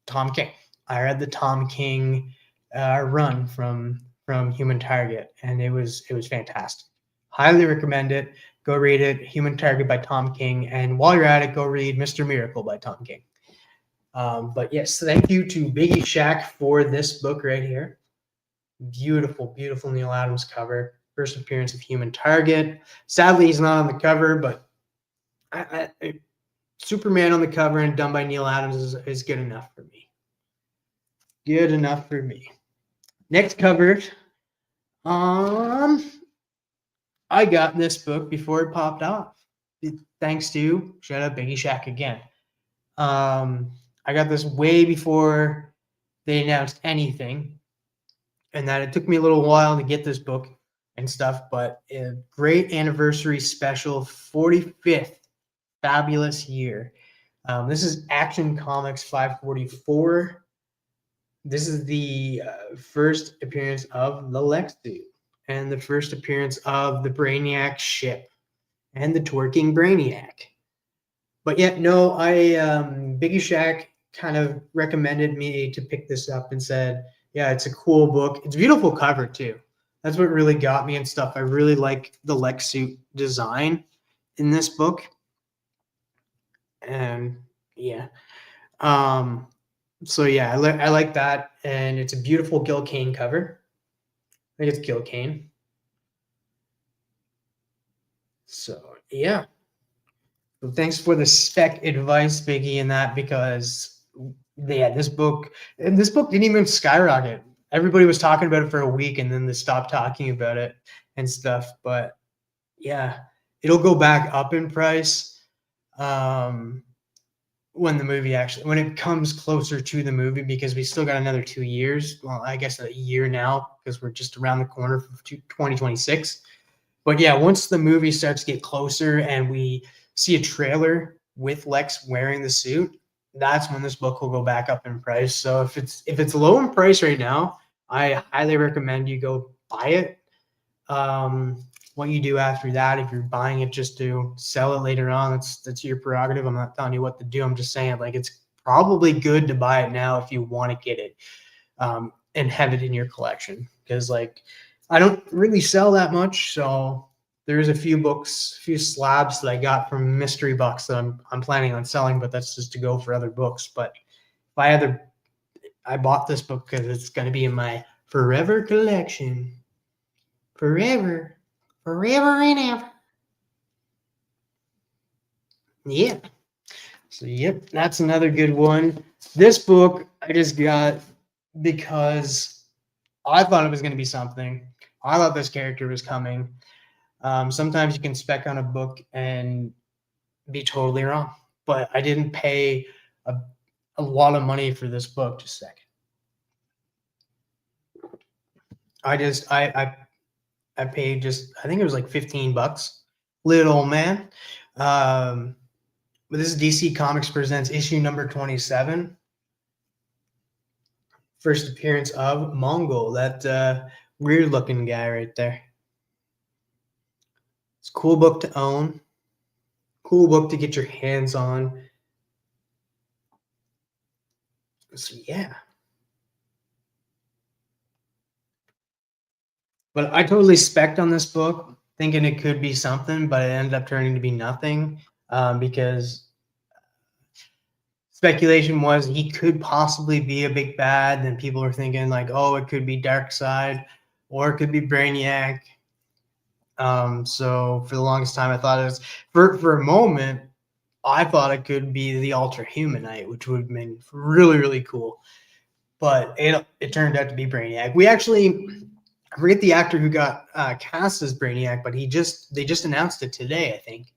Tom King. I read the Tom King run from Human Target, and it was fantastic. Highly recommend it. Go read it, Human Target by Tom King, and while you're at it, go read Mr. Miracle by Tom King. But yes, thank you to Biggie Shack for this book right here. Beautiful, beautiful Neil Adams cover. First appearance of Human Target. Sadly, he's not on the cover, but Superman on the cover and done by Neil Adams is good enough for me. Good enough for me. Next cover. I got this book before it popped off. Thanks to shout out Biggie Shack again. I got this way before they announced anything, and that it took me a little while to get this book and stuff, but a great anniversary special, 45th fabulous year. This is Action Comics 544. This is the first appearance of the Lex suit and the first appearance of the Brainiac ship and the twerking Brainiac. But yet, no, Biggie Shack kind of recommended me to pick this up and said, yeah, it's a cool book. It's a beautiful cover too. That's what really got me and stuff. I really like the Lex suit design in this book. And yeah. So yeah, I like that. And it's a beautiful Gil Kane cover. I think it's Gil Kane. So yeah. So thanks for the spec advice, Biggie, in that, because yeah, this book didn't even skyrocket. Everybody was talking about it for a week, and then they stopped talking about it and stuff. But yeah, it'll go back up in price when it comes closer to the movie, because we still got another 2 years. Well, I guess a year now, because we're just around the corner for 2026. But yeah, once the movie starts to get closer and we see a trailer with Lex wearing the suit, that's when this book will go back up in price. So if it's low in price right now, I highly recommend you go buy it. What you do after that, if you're buying it just to sell it later on, that's your prerogative. I'm not telling you what to do. I'm just saying, like, it's probably good to buy it now if you want to get it and have it in your collection, because like I don't really sell that much, so there's a few slabs that I got from Mystery Box that I'm planning on selling, but that's just to go for other books. But if I bought this book because it's going to be in my forever collection. Forever and ever. Yeah. So, yep, that's another good one. This book I just got because I thought it was going to be something. I thought this character was coming. Sometimes you can spec on a book and be totally wrong, but I didn't pay a lot of money for this book. Just a second. I paid I think it was like $15. Little man. But this is DC Comics Presents issue number 27. First appearance of Mongol, that weird looking guy right there. It's a cool book to own. Cool book to get your hands on. So yeah. But I totally spec'd on this book, thinking it could be something, but it ended up turning to be nothing, because speculation was he could possibly be a big bad. Then people were thinking like, oh, it could be Darkseid, or it could be Brainiac. So for the longest time, I thought it was for a moment, I thought it could be the Ultra Humanite, which would have been really, really cool. But it turned out to be Brainiac. We actually, I forget the actor who got cast as Brainiac, but they just announced it today, I think,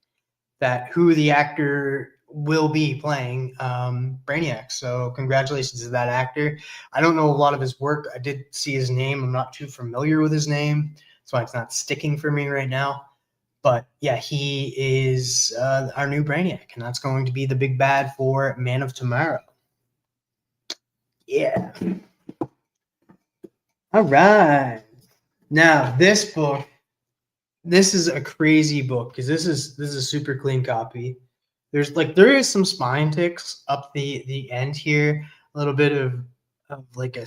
that who the actor will be playing Brainiac. So congratulations to that actor. I don't know a lot of his work. I did see his name. I'm not too familiar with his name, so it's not sticking for me right now. But yeah, he is our new Brainiac, and that's going to be the big bad for Man of Tomorrow. Yeah. All right. Now this book, this is a crazy book because this is a super clean copy. There is some spine ticks up the end here, a little bit of like a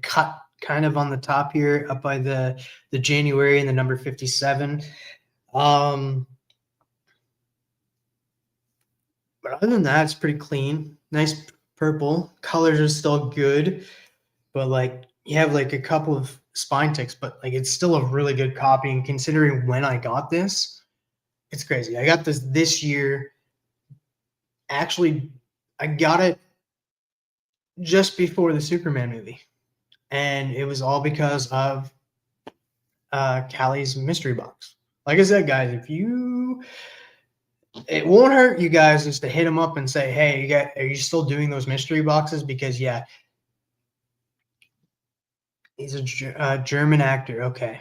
cut kind of on the top here, up by the January and the number 57. But other than that, it's pretty clean. Nice purple. Colors are still good, but like you have like a couple of spine ticks, but like it's still a really good copy. And considering when I got this, it's crazy. I got this year. Actually, I got it just before the Superman movie. And it was all because of Callie's mystery box. Like I said, guys, it won't hurt you guys just to hit them up and say, hey, are you still doing those mystery boxes? Because yeah, he's a German actor. Okay.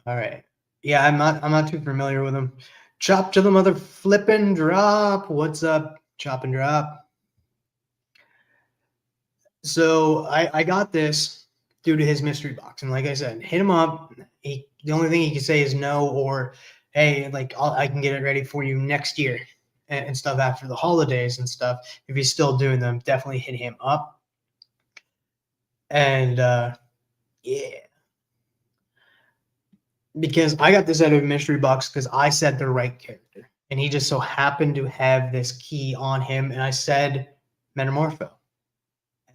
All right. Yeah, I'm not too familiar with him. Chop to the mother flippin' drop. What's up, Chop and Drop? So I got this due to his mystery box, and like I said, hit him up. The only thing he can say is no, or hey, like I can get it ready for you next year and stuff after the holidays and stuff. If he's still doing them, definitely hit him up. And yeah, because I got this out of a mystery box because I said the right character, and he just so happened to have this key on him, and I said Metamorpho.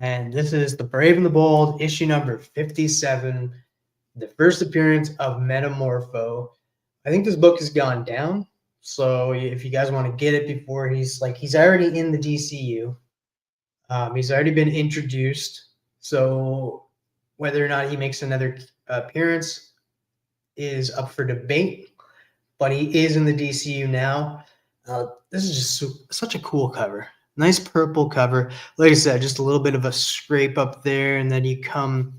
And this is The Brave and the Bold, issue number 57, the first appearance of Metamorpho. I think this book has gone down, so if you guys want to get it before he's already in the DCU. He's already been introduced, so whether or not he makes another appearance is up for debate, but he is in the DCU now. This is just such a cool cover. Nice purple cover. Like I said, just a little bit of a scrape up there, and then you come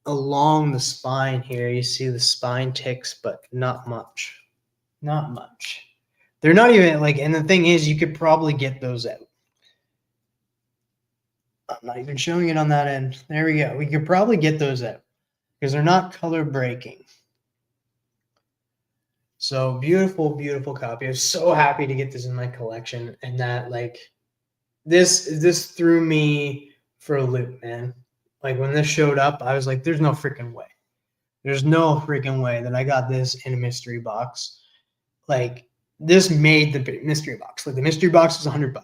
along the spine here. You see the spine ticks, but not much. Not much. They're not even like, and the thing is, you could probably get those out. I'm not even showing it on that end. There we go. We could probably get those out because they're not color breaking. So beautiful, beautiful copy. I was so happy to get this in my collection, and that like this threw me for a loop, man. Like when this showed up, I was like, there's no freaking way. There's no freaking way that I got this in a mystery box. Like this made the mystery box. Like the mystery box was $100.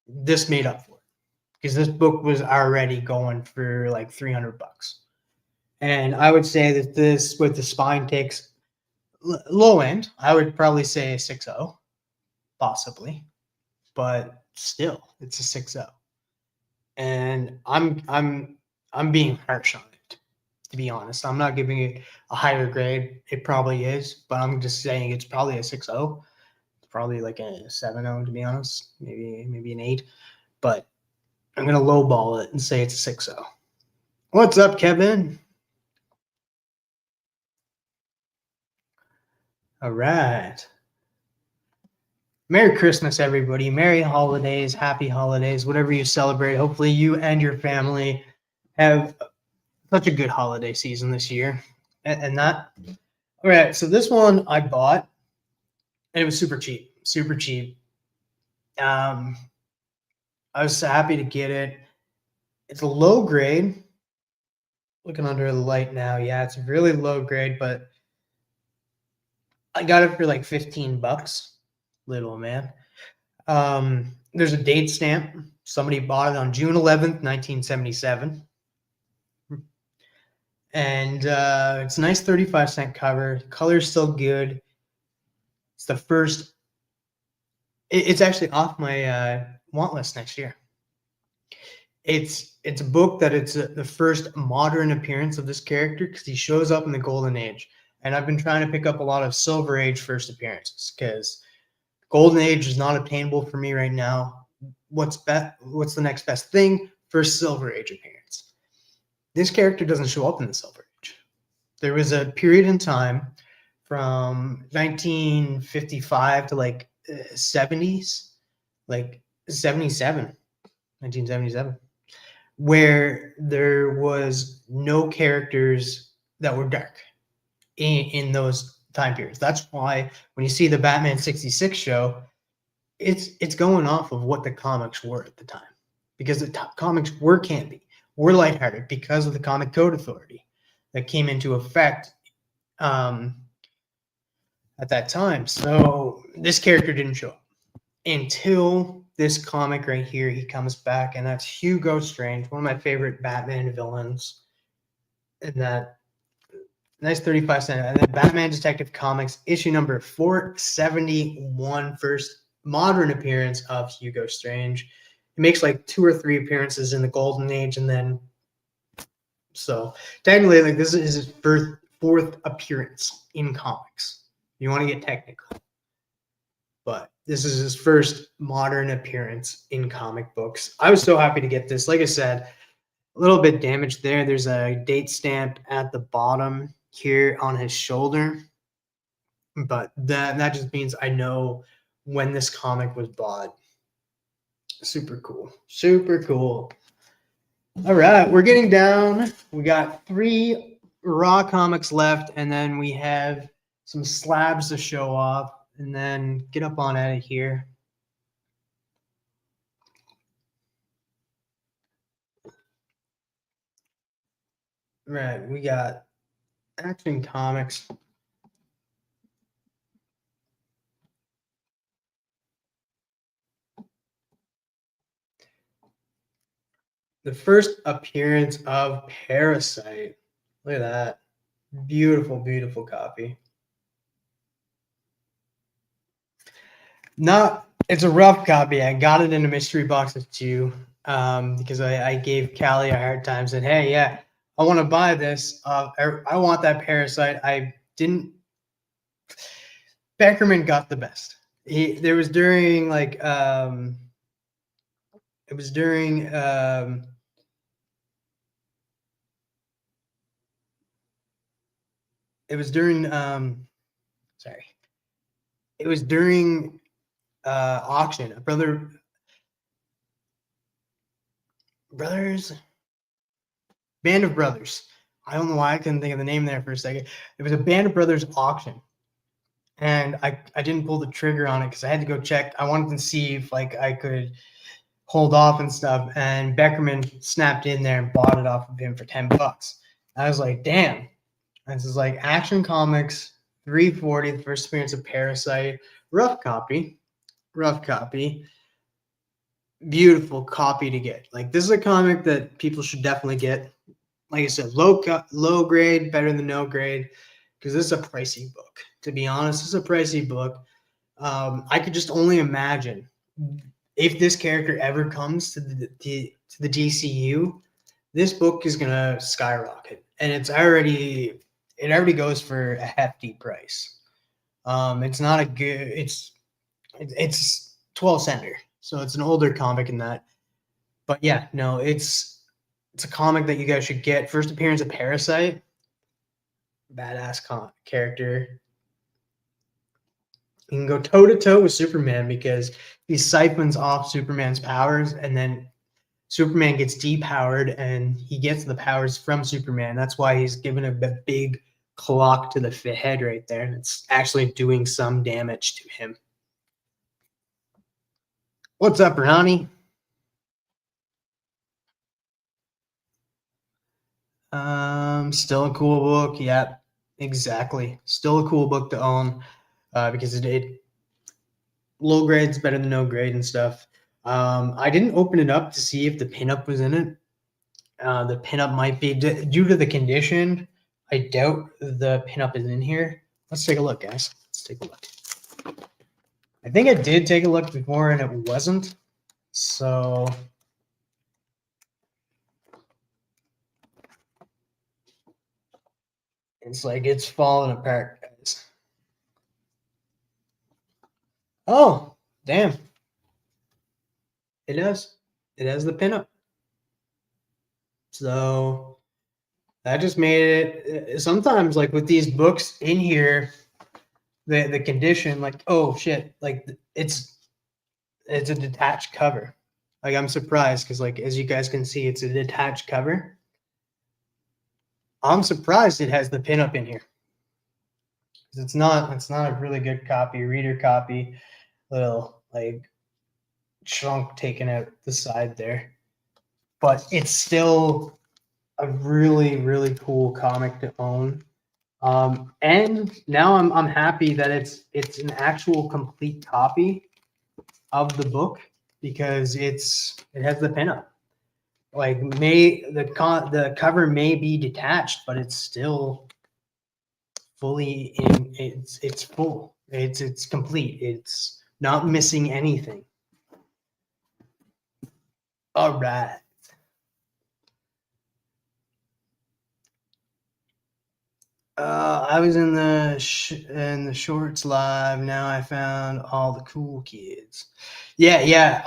This made up for it because this book was already going for like $300. And I would say that this, with the spine ticks, low end, I would probably say a 6.0, possibly, but still, it's a 6.0. and I'm being harsh on it, to be honest. I'm not giving it a higher grade. It probably is, but I'm just saying it's probably a 6.0. It's probably like a 7.0, to be honest. Maybe an 8, but I'm gonna lowball it and say it's a 6.0. What's up, Kevin? All right. Merry Christmas, everybody. Merry holidays, happy holidays, whatever you celebrate. Hopefully, you and your family have such a good holiday season this year. And that, all right. So, this one I bought, and it was super cheap, super cheap. I was happy to get it. It's a low grade. Looking under the light now, yeah, it's really low grade, but I got it for like $15, little man. There's a date stamp. Somebody bought it on June 11th, 1977. And it's a nice 35-cent cover. Color's still good. It's the first. It's actually off my want list next year. It's a book that it's the first modern appearance of this character because he shows up in the Golden Age. And I've been trying to pick up a lot of Silver Age first appearances because Golden Age is not obtainable for me right now. What's the next best thing? First Silver Age appearance. This character doesn't show up in the Silver Age. There was a period in time from 1955 to like 70s, like 1977, where there was no characters that were dark in those time periods. That's why when you see the Batman 66 show, it's going off of what the comics were at the time, because the comics were campy, were lighthearted because of the Comic Code Authority that came into effect at that time. So this character didn't show up until this comic right here. He comes back, and that's Hugo Strange, one of my favorite Batman villains. And that nice 35-cent. And then Batman Detective Comics, issue number 471, first modern appearance of Hugo Strange. He makes like 2 or 3 appearances in the Golden Age, and then so technically, like, this is his fourth appearance in comics. You want to get technical, but this is his first modern appearance in comic books. I was so happy to get this. Like I said, a little bit damaged there. There's a date stamp at the bottom here on his shoulder, but that just means I know when this comic was bought. Super cool. Super cool. All right, we're getting down. We got 3 raw comics left, and then we have some slabs to show off, and then get up on out of here. Right, we got Action Comics. The first appearance of Parasite. Look at that. Beautiful, beautiful copy. It's a rough copy. I got it in a mystery box of 2 because I gave Callie a hard time. Said, hey, yeah, I want to buy this. I want that Parasite. I didn't. Beckerman got the best. There was during like it was during auction. Band of Brothers. I don't know why I couldn't think of the name there for a second. It was a Band of Brothers auction. And I didn't pull the trigger on it because I had to go check. I wanted to see if like I could hold off and stuff. And Beckerman snapped in there and bought it off of him for $10. I was like, damn. This is like Action Comics, $3.40, the first appearance of Parasite. Rough copy. Beautiful copy to get. Like, this is a comic that people should definitely get. Like I said, low grade, better than no grade, because this is a pricey book. To be honest, this is a pricey book. I could just only imagine if this character ever comes to to the DCU, this book is gonna skyrocket, and it already goes for a hefty price. It's not a good. It's 12 center, so it's an older comic in that. But yeah, no, it's a comic that you guys should get. First appearance of Parasite, badass character. You can go toe to toe with Superman because he siphons off Superman's powers, and then Superman gets depowered, and he gets the powers from Superman. That's why he's given a big clock to the head right there, and it's actually doing some damage to him. What's up, Ronnie? Still a cool book. Yeah, exactly. Still a cool book to own because it low grade's better than no grade and stuff. I didn't open it up to see if the pinup was in it. The pinup might be due to the condition. I doubt the pinup is in here. Let's take a look, guys. Let's take a look. I think I did take a look before and it wasn't. So it's like it's falling apart, guys. Oh, damn. It does. It has the pinup. So that just made it. Sometimes, like with these books in here, the condition, like, oh shit, like it's a detached cover. Like I'm surprised because, like, as you guys can see, it's a detached cover. I'm surprised it has the pinup in here. It's not a really good copy, reader copy, little like chunk taken out the side there. But it's still a really, really cool comic to own. And now I'm happy that it's an actual complete copy of the book because it has the pinup. Like the cover may be detached, but it's still fully in. It's full. It's complete. It's not missing anything. All right. I was in the shorts live. Now I found all the cool kids. Yeah.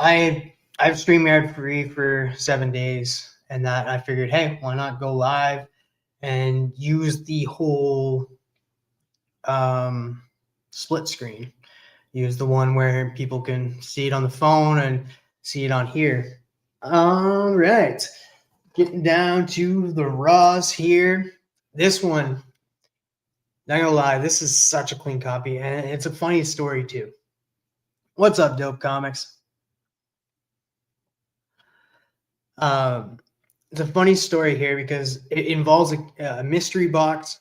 I've StreamYard free for 7 days, and that I figured, hey, why not go live and use the whole split screen? Use the one where people can see it on the phone and see it on here. All right, getting down to the Raws here. This one. Not gonna lie, this is such a clean copy, and it's a funny story too. What's up, Dope Comics? It's a funny story here because it involves a mystery box.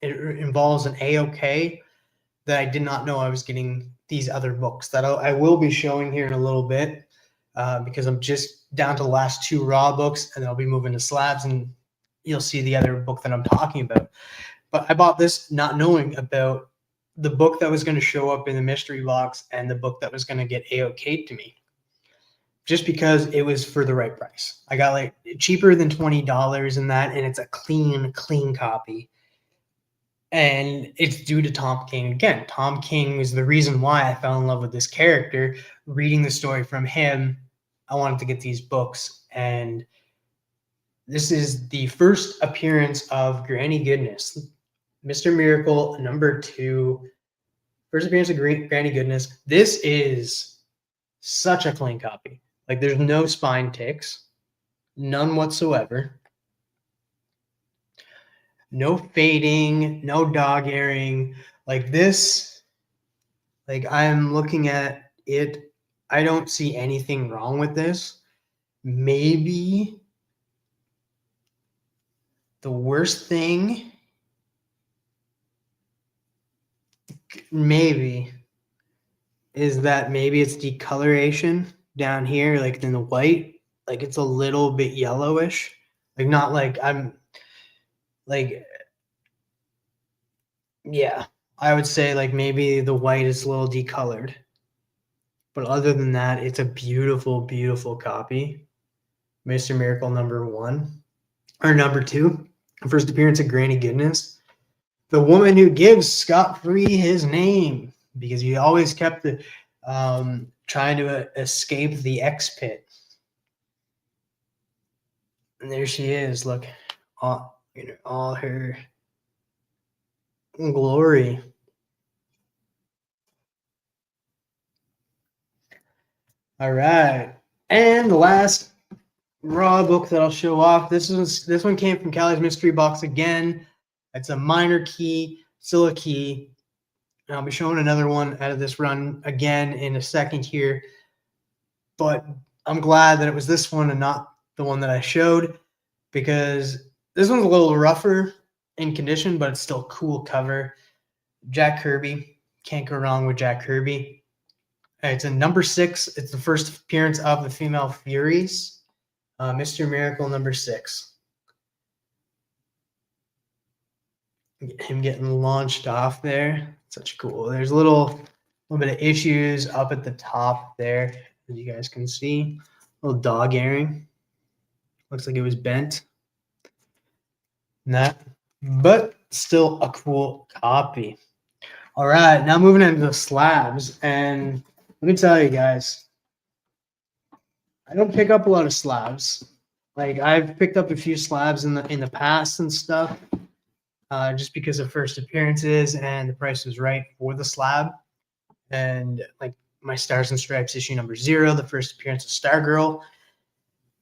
It involves an AOK that I did not know I was getting these other books that I will be showing here in a little bit because I'm just down to the last 2 Raw books, and then I'll be moving to Slabs, and you'll see the other book that I'm talking about. But I bought this not knowing about the book that was going to show up in the mystery box and the book that was going to get AOK'd to me. Just because it was for the right price. I got like cheaper than $20 in that, and it's a clean copy. And it's due to Tom King. Again, Tom King was the reason why I fell in love with this character. Reading the story from him, I wanted to get these books. And this is the first appearance of Granny Goodness. Mr. Miracle, number 2. First appearance of Granny Goodness. This is such a clean copy. Like, there's no spine ticks. None whatsoever. No fading. No dog earing. Like, this, like, I'm looking at it. I don't see anything wrong with this. Maybe the worst thing maybe is that maybe it's decoloration down here, like in the white, like it's a little bit yellowish, like not like I'm like, yeah, I would say like maybe the white is a little decolored, but other than that, it's a beautiful copy. Mr. Miracle #1 or #2. First appearance of Granny Goodness. The woman who gives Scott Free his name because he always kept the trying to escape the X pit. And there she is. Look, all her glory. All right, and the last Raw book that I'll show off. This one came from Callie's Mystery Box again. It's a minor key, still a key. I'll be showing another one out of this run again in a second here. But I'm glad that it was this one and not the one that I showed, because this one's a little rougher in condition, but it's still a cool cover. Jack Kirby. Can't go wrong with Jack Kirby. It's a #6. It's the first appearance of the Female Furies. Mr. Miracle #6. Him getting launched off there. Such cool. There's a little bit of issues up at the top there, as you guys can see. A little dog earring. Looks like it was bent. But still a cool copy. All right, now moving into the slabs. And let me tell you guys, I don't pick up a lot of slabs. Like, I've picked up a few slabs in the past and stuff, just because of first appearances and the price was right for the slab. And like my Stars and Stripes issue #0, the first appearance of Stargirl,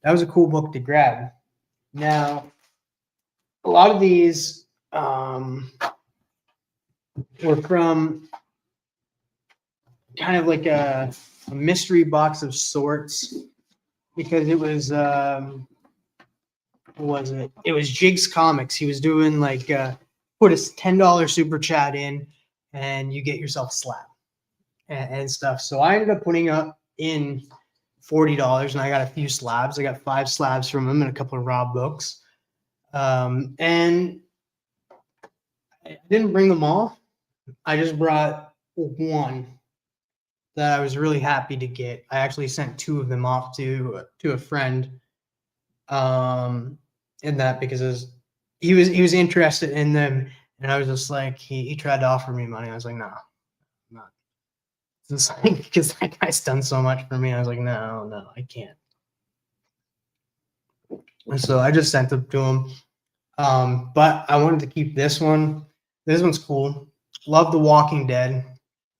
that was a cool book to grab. Now, a lot of these were from kind of like a mystery box of sorts, because it was what was it? It was Jigs Comics. He was doing like put a $10 super chat in, and you get yourself a slab and stuff. So I ended up putting up in $40, and I got a few slabs. I got 5 slabs from him and a couple of Raw books. And I didn't bring them all. I just brought one that I was really happy to get. I actually sent 2 of them off to a friend. In that, because he was interested in them, and I was just like, he tried to offer me money. I was like, no, I'm not. It's like, because that guy's done so much for me. I was like, no, I can't. And so I just sent it to him. But I wanted to keep this one. This one's cool. Love The Walking Dead.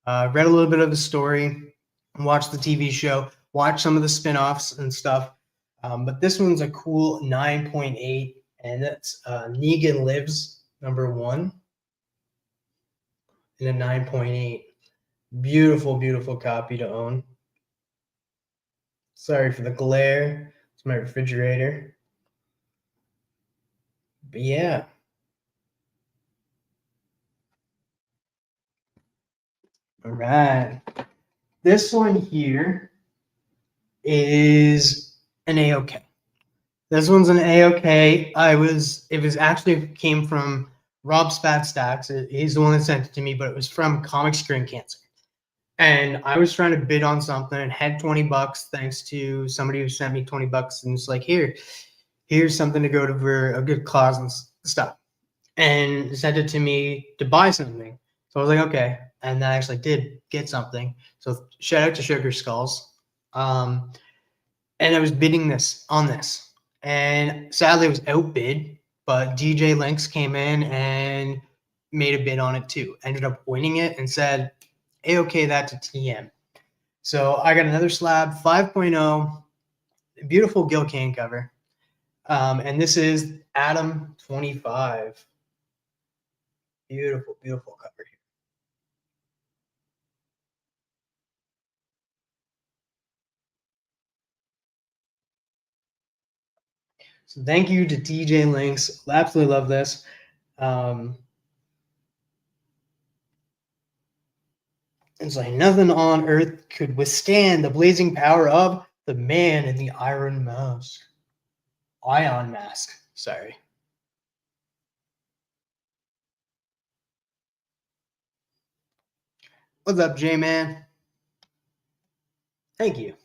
Read a little bit of the story, watched the TV show, watched some of the spin-offs and stuff. But this one's a cool 9.8, and that's Negan Lives #1 in a 9.8. Beautiful, beautiful copy to own. Sorry for the glare. It's my refrigerator. But yeah. All right. This one here is an A-OK. This one's an A-OK. It was actually came from Rob Spatstacks. He's the one that sent it to me, but it was from Comic Screen Cancer. And I was trying to bid on something and had $20 thanks to somebody who sent me $20, and it's like, here's something to go to for a good cause and stuff. And sent it to me to buy something. So I was like, okay. And I actually did get something. So shout out to Sugar Skulls. And I was bidding on this, and sadly it was outbid, but DJ Lynx came in and made a bid on it too. Ended up winning it and said, A-OK that to TM. So I got another slab, 5.0, beautiful Gil Kane cover. And this is Adam 25. Beautiful, beautiful cover here. So thank you to DJ Lynx. Absolutely love this. It's like nothing on earth could withstand the blazing power of the man in the iron mask. Ion mask. Sorry. What's up, J-Man? Thank you.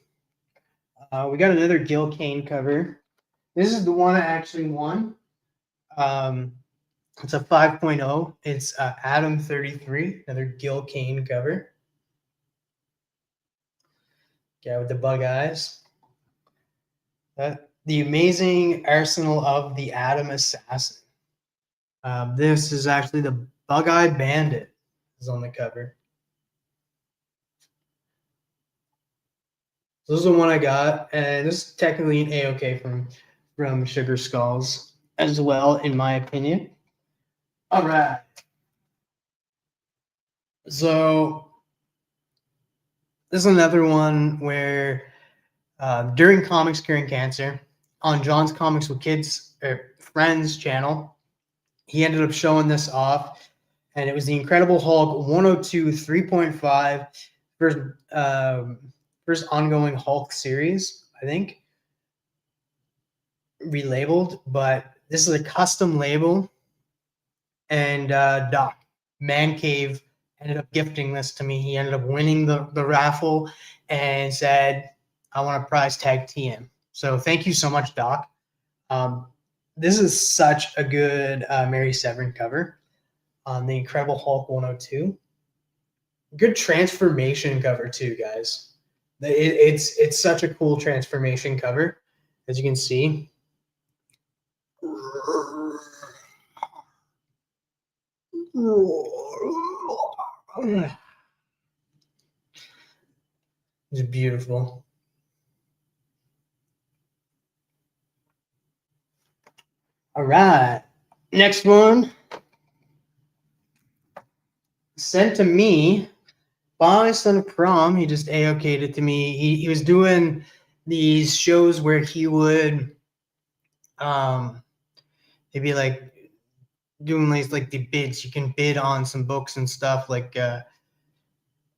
We got another Gil Kane cover. This is the one I actually won. It's a 5.0. It's Adam 33, another Gil Kane cover. Guy with the bug eyes. The Amazing Arsenal of the Atom Assassin. This is actually the Bug-Eyed Bandit is on the cover. So this is the one I got, and this is technically an A-OK from Sugar Skulls as well, in my opinion. All right. So this is another one where during Comics Curing Cancer on John's Comics with Kids Friends channel, he ended up showing this off, and it was the Incredible Hulk 102 3.5 first ongoing Hulk series, I think, relabeled, but this is a custom label. And Doc Man Cave ended up gifting this to me. He ended up winning the raffle and said, I want a prize tag TM. So thank you so much, Doc. This is such a good Mary Severin cover on the Incredible Hulk 102. Good transformation cover too, guys. It's such a cool transformation cover, as you can see. It's beautiful. All right, next one. Sent to me by Son of Crom. He just A-OK'd it to me. He was doing these shows where he would maybe like doing these like the bids. You can bid on some books and stuff like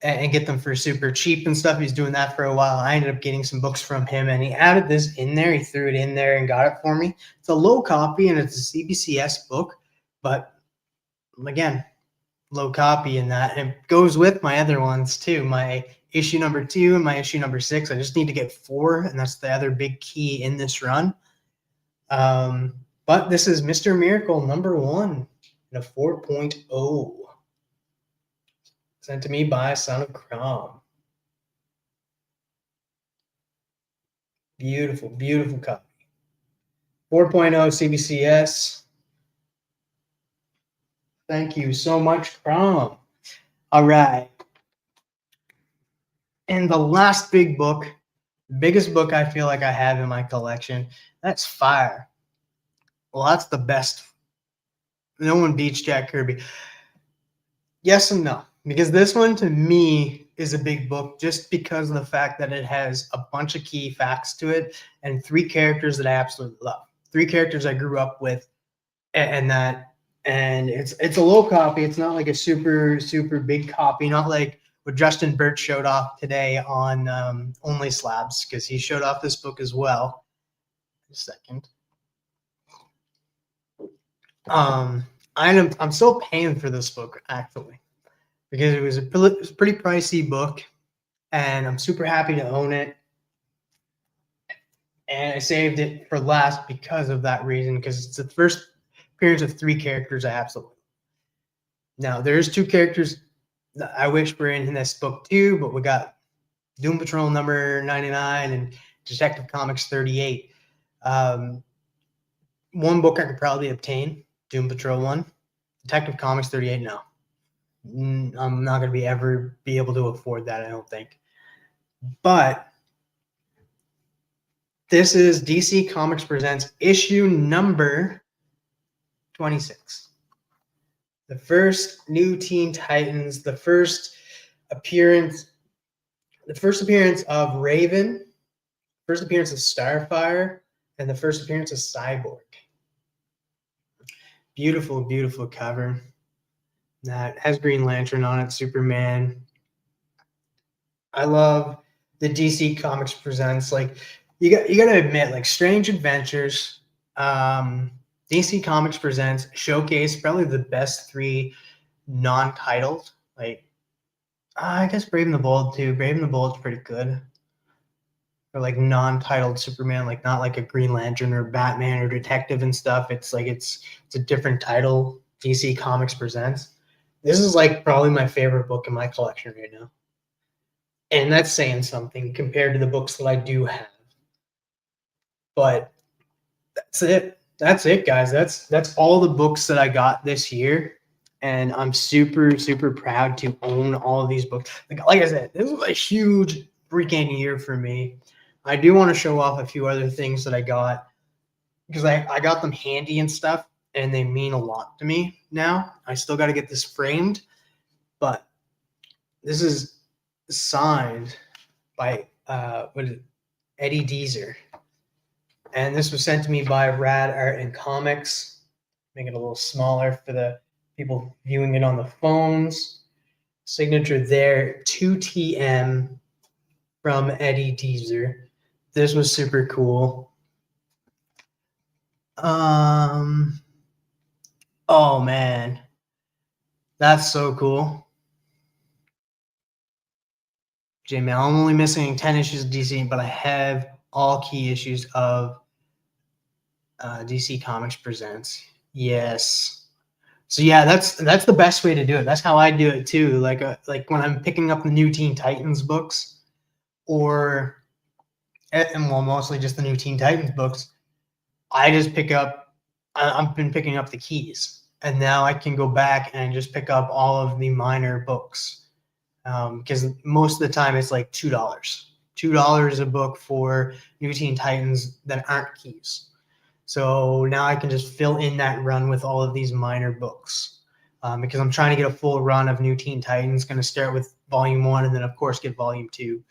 and get them for super cheap and stuff. He's doing that for a while. I ended up getting some books from him, and he added this in there. He threw it in there and got it for me. It's a low copy, and it's a CBCS book, but again, low copy in that. And it goes with my other ones too, my issue number 2 and my issue number 6. I just need to get 4, and that's the other big key in this run. But this is Mr. Miracle number 1 in a 4.0. Sent to me by Son of Crom. Beautiful, beautiful copy. 4.0 CBCS. Thank you so much, Crom. All right. And the last big book, the biggest book I feel like I have in my collection, that's Fire. Well, that's the best. No one beats Jack Kirby. Yes and no. Because this one, to me, is a big book just because of the fact that it has a bunch of key facts to it and 3 characters that I absolutely love. 3 characters I grew up with, and it's a low copy. It's not like a super, super big copy, not like what Justin Birch showed off today on Only Slabs, because he showed off this book as well. A second. I'm still paying for this book, actually, because it was a pretty pricey book, and I'm super happy to own it. And I saved it for last because of that reason, because it's the first appearance of 3 characters I absolutely. Now, there's 2 characters that I wish were in this book too, but we got Doom Patrol number 99 and Detective Comics 38. One book I could probably obtain, Doom Patrol 1. Detective Comics 38, no. I'm not going to ever be able to afford that, I don't think. But this is DC Comics Presents issue number 26. The first new Teen Titans, the first appearance of Raven, first appearance of Starfire, and the first appearance of Cyborg. Beautiful, beautiful cover. That has Green Lantern on it, Superman. I love the DC Comics Presents. Like, you got to admit, like, Strange Adventures, DC Comics Presents showcase probably the best 3 non-titled. Like, I guess Brave and the Bold too. Brave and the Bold's pretty good. or like non-titled Superman, like not like a Green Lantern or Batman or Detective and stuff. It's like it's a different title. DC Comics Presents. This is like probably my favorite book in my collection right now. And that's saying something compared to the books that I do have. But that's it. That's it, guys. That's all the books that I got this year. And I'm super, super proud to own all of these books. Like I said, this was a huge freaking year for me. I do want to show off a few other things that I got because I got them handy and stuff, and they mean a lot to me now. I still got to get this framed, but this is signed by what is it? Eddie Deezer. And this was sent to me by Rad Art and Comics. Make it a little smaller for the people viewing it on the phones. Signature there, 2TM from Eddie Deezer. This was super cool. Oh man, that's so cool. Jamie, I'm only missing 10 issues of DC, but I have all key issues of DC Comics Presents. Yes. So yeah, that's the best way to do it. That's how I do it too. Like when I'm picking up the new Teen Titans books, or and well, mostly just the new Teen Titans books, I just pick up. I've been picking up the keys, and now I can go back and just pick up all of the minor books because most of the time it's like $2 a book for new Teen Titans that aren't keys. So now I can just fill in that run with all of these minor books because I'm trying to get a full run of New Teen Titans. Going to start with Volume 1 and then, of course, get Volume 2.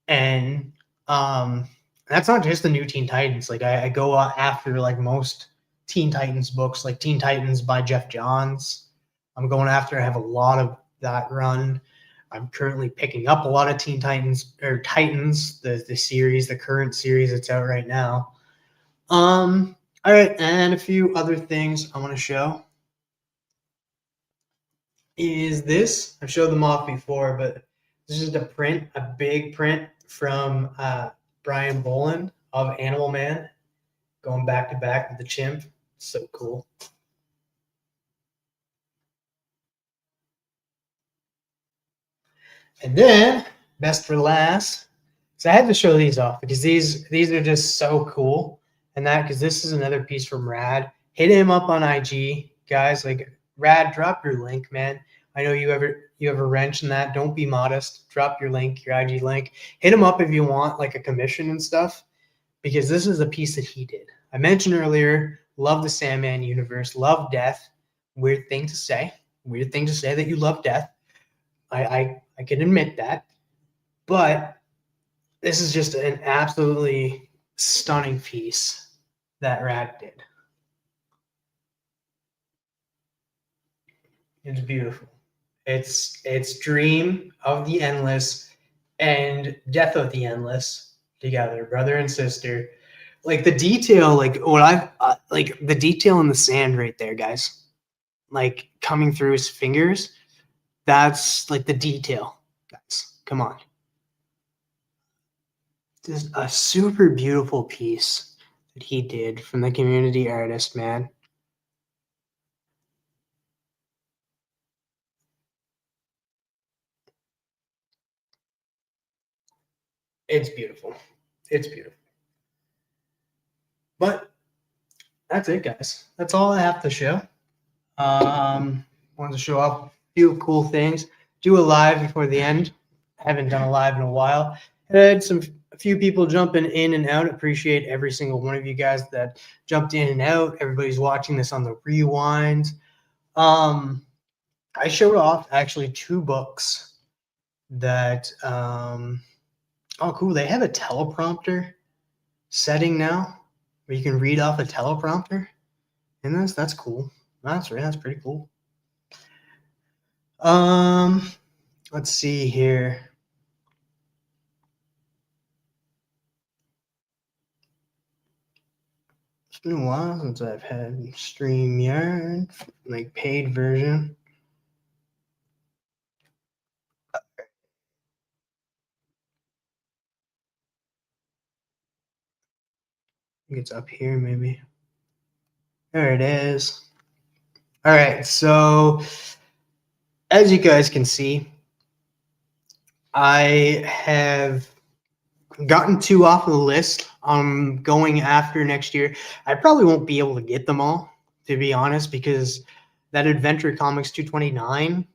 And that's not just the New Teen Titans. Like I go after like most Teen Titans books, like Teen Titans by Jeff Johns. I'm going after. I have a lot of that run. I'm currently picking up a lot of Teen Titans or Titans, the series, the current series that's out right now. All right, and a few other things I want to show is this. I've showed them off before, but this is a big print from Brian Boland of Animal Man, going back to back with the chimp. So cool. And then, best for last, so I had to show these off because these are just so cool. And that because this is another piece from Rad. Hit him up on IG, guys. Like Rad, drop your link, man. I know you have a wrench in that. Don't be modest. Drop your link, your IG link. Hit him up if you want like a commission and stuff, because this is a piece that he did. I mentioned earlier, love the Sandman universe, love death. Weird thing to say. Weird thing to say that you love death. I can admit that. But this is just an absolutely stunning piece that Rad did. It's beautiful. It's Dream of the Endless and Death of the Endless together, brother and sister. Like the detail, like what I've like the detail in the sand right there, guys. Like coming through his fingers. That's like the detail, guys. Come on. Just a super beautiful piece that he did from the community artist, man. It's beautiful. It's beautiful. But that's it, guys. That's all I have to show. Wanted to show off a few cool things. Do a live before the end. Haven't done a live in a while. I had a few people jumping in and out. Appreciate every single one of you guys that jumped in and out. Everybody's watching this on the rewind. I showed off actually 2 books that oh cool, they have a teleprompter setting now where you can read off a teleprompter. And that's cool. That's pretty cool. Let's see here. It's been a while since I've had StreamYard, like paid version. think it's up here, maybe. There it is. All right, so as you guys can see, I have gotten 2 off of the list. I'm going after next year. I probably won't be able to get them all, to be honest, because that Adventure Comics 229,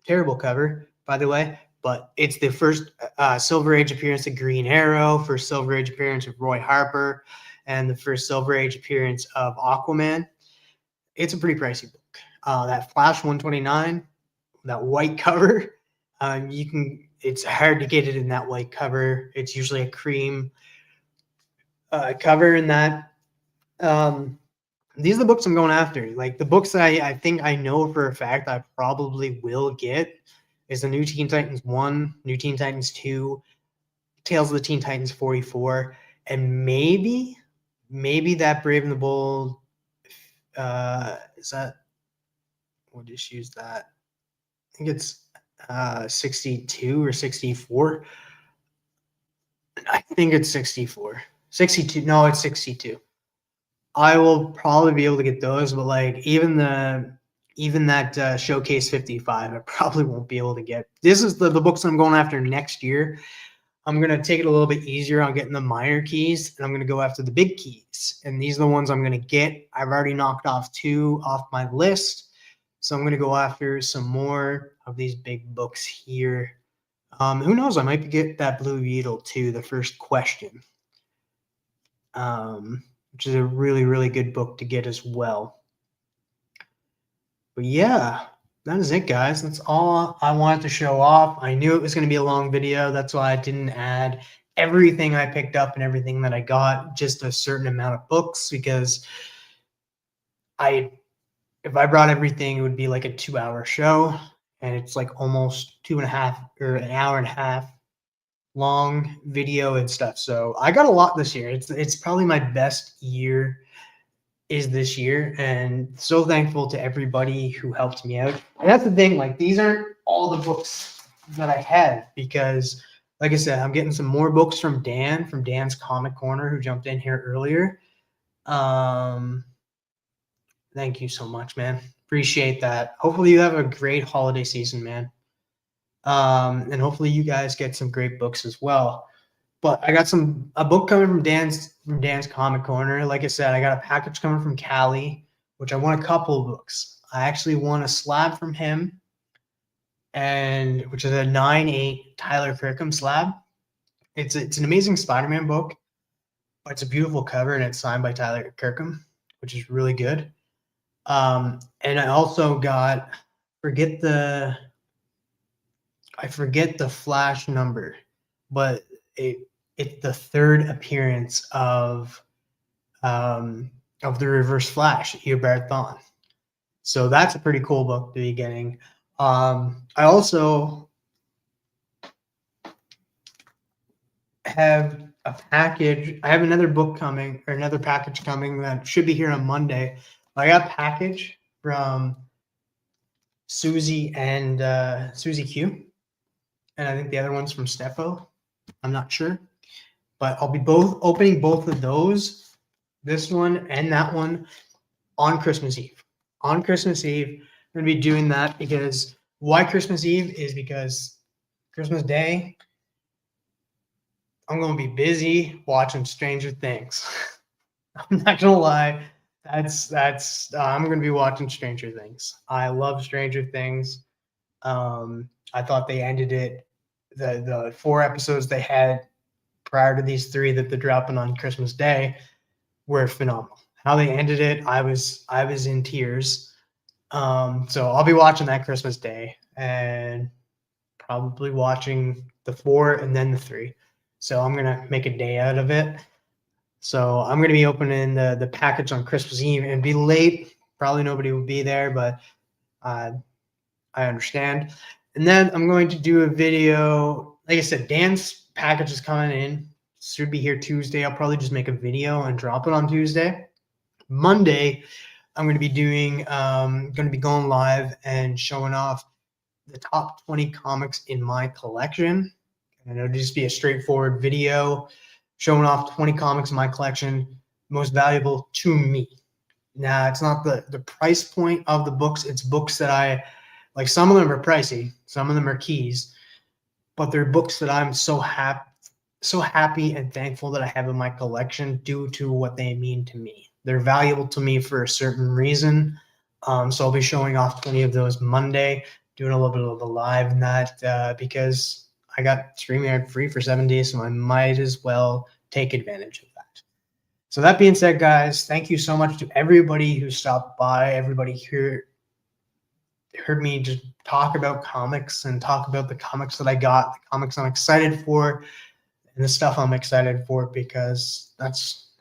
terrible cover, by the way, but it's the first Silver Age appearance of Green Arrow, first Silver Age appearance of Roy Harper, and the first Silver Age appearance of Aquaman. It's a pretty pricey book. That Flash 129, that white cover, it's hard to get it in that white cover. It's usually a cream cover in that. These are the books I'm going after. Like the books that I think I know for a fact I probably will get is the New Teen Titans 1, New Teen Titans 2, Tales of the Teen Titans 44, and maybe that Brave and the Bold. Is that what issue is that? I think it's 62 or 64. I think it's 64. 62. No, it's 62. I will probably be able to get those, but like even that Showcase 55, I probably won't be able to get. This is the books I'm going after next year. I'm going to take it a little bit easier on getting the minor keys, and I'm going to go after the big keys. And these are the ones I'm going to get. I've already knocked off 2 off my list. So I'm going to go after some more of these big books here. Who knows? I might get that Blue Beetle too, the first question, which is a really, really good book to get as well. But yeah, that is it, guys. That's all I wanted to show off. I knew it was going to be a long video. That's why I didn't add everything I picked up and everything that I got, just a certain amount of books, because if I brought everything, it would be like a 2-hour show, and it's like almost 2.5 or an hour and a half long video and stuff. So I got a lot this year. It's probably my best year is this year, and so thankful to everybody who helped me out. And that's the thing, like these aren't all the books that I have, because like I said, I'm getting some more books from Dan's Comic Corner, who jumped in here earlier. Thank you so much, man. Appreciate that. Hopefully you have a great holiday season, man. And hopefully you guys get some great books as well. But I got a book coming from Dan's Comic Corner. Like I said, I got a package coming from Callie, which I won a couple of books. I actually won a slab from him, and which is a 9/8 Tyler Kirkham slab. It's an amazing Spider-Man book. It's a beautiful cover, and it's signed by Tyler Kirkham, which is really good. And I also got I forget the Flash number, but it's the 3rd appearance of the Reverse Flash, Eobard Thawne. So that's a pretty cool book to be getting. I also have a package. I have another book coming, or another package coming that should be here on Monday. I got a package from Susie and Susie Q, and I think the other one's from Steffo. I'm not sure, but I'll be opening both of those, this one and that one, on Christmas Eve. On Christmas Eve, I'm going to be doing that because why Christmas Eve is because Christmas Day, I'm going to be busy watching Stranger Things. I'm not going to lie. I'm going to be watching Stranger Things. I love Stranger Things. I thought they ended it, the 4 episodes they had prior to these 3 that they're dropping on Christmas Day were phenomenal. How they ended it, I was in tears. So I'll be watching that Christmas Day and probably watching the 4 and then the 3. So I'm going to make a day out of it. So I'm going to be opening the package on Christmas Eve and be late. Probably nobody will be there, but I understand. And then I'm going to do a video. Like I said, Dan's package is coming in. Should be here Tuesday. I'll probably just make a video and drop it on Tuesday. Monday, I'm going to be going live and showing off the top 20 comics in my collection. And it'll just be a straightforward video. showing off 20 comics in my collection, most valuable to me. Now, it's not the price point of the books. It's books that I like. Some of them are pricey, some of them are keys, but they're books that I'm so happy and thankful that I have in my collection due to what they mean to me. They're valuable to me for a certain reason. So I'll be showing off 20 of those Monday, doing a little bit of a live in that because I got StreamYard free for 7 days, so I might as well take advantage of that. So that being said, guys, thank you so much to everybody who stopped by, everybody here heard me just talk about comics and talk about the comics that I got, the comics I'm excited for, and the stuff I'm excited for, because that's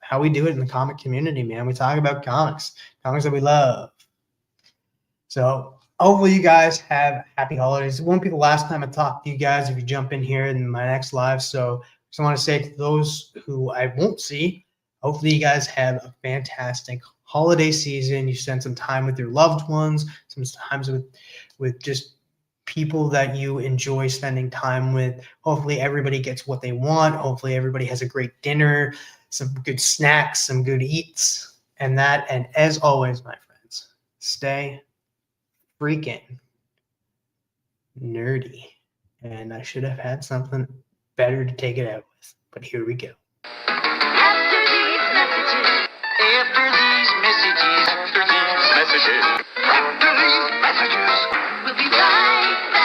how we do it in the comic community, man. We talk about comics that we love. So hopefully you guys have happy holidays. It won't be the last time I talk to you guys if you jump in here in my next live. So just want to say to those who I won't see, hopefully you guys have a fantastic holiday season. You spend some time with your loved ones, some times with just people that you enjoy spending time with. Hopefully everybody gets what they want. Hopefully everybody has a great dinner, some good snacks, some good eats, and that. And as always, my friends, stay freaking nerdy. And I should have had something better to take it out with, but here we go. After these messages, we'll be right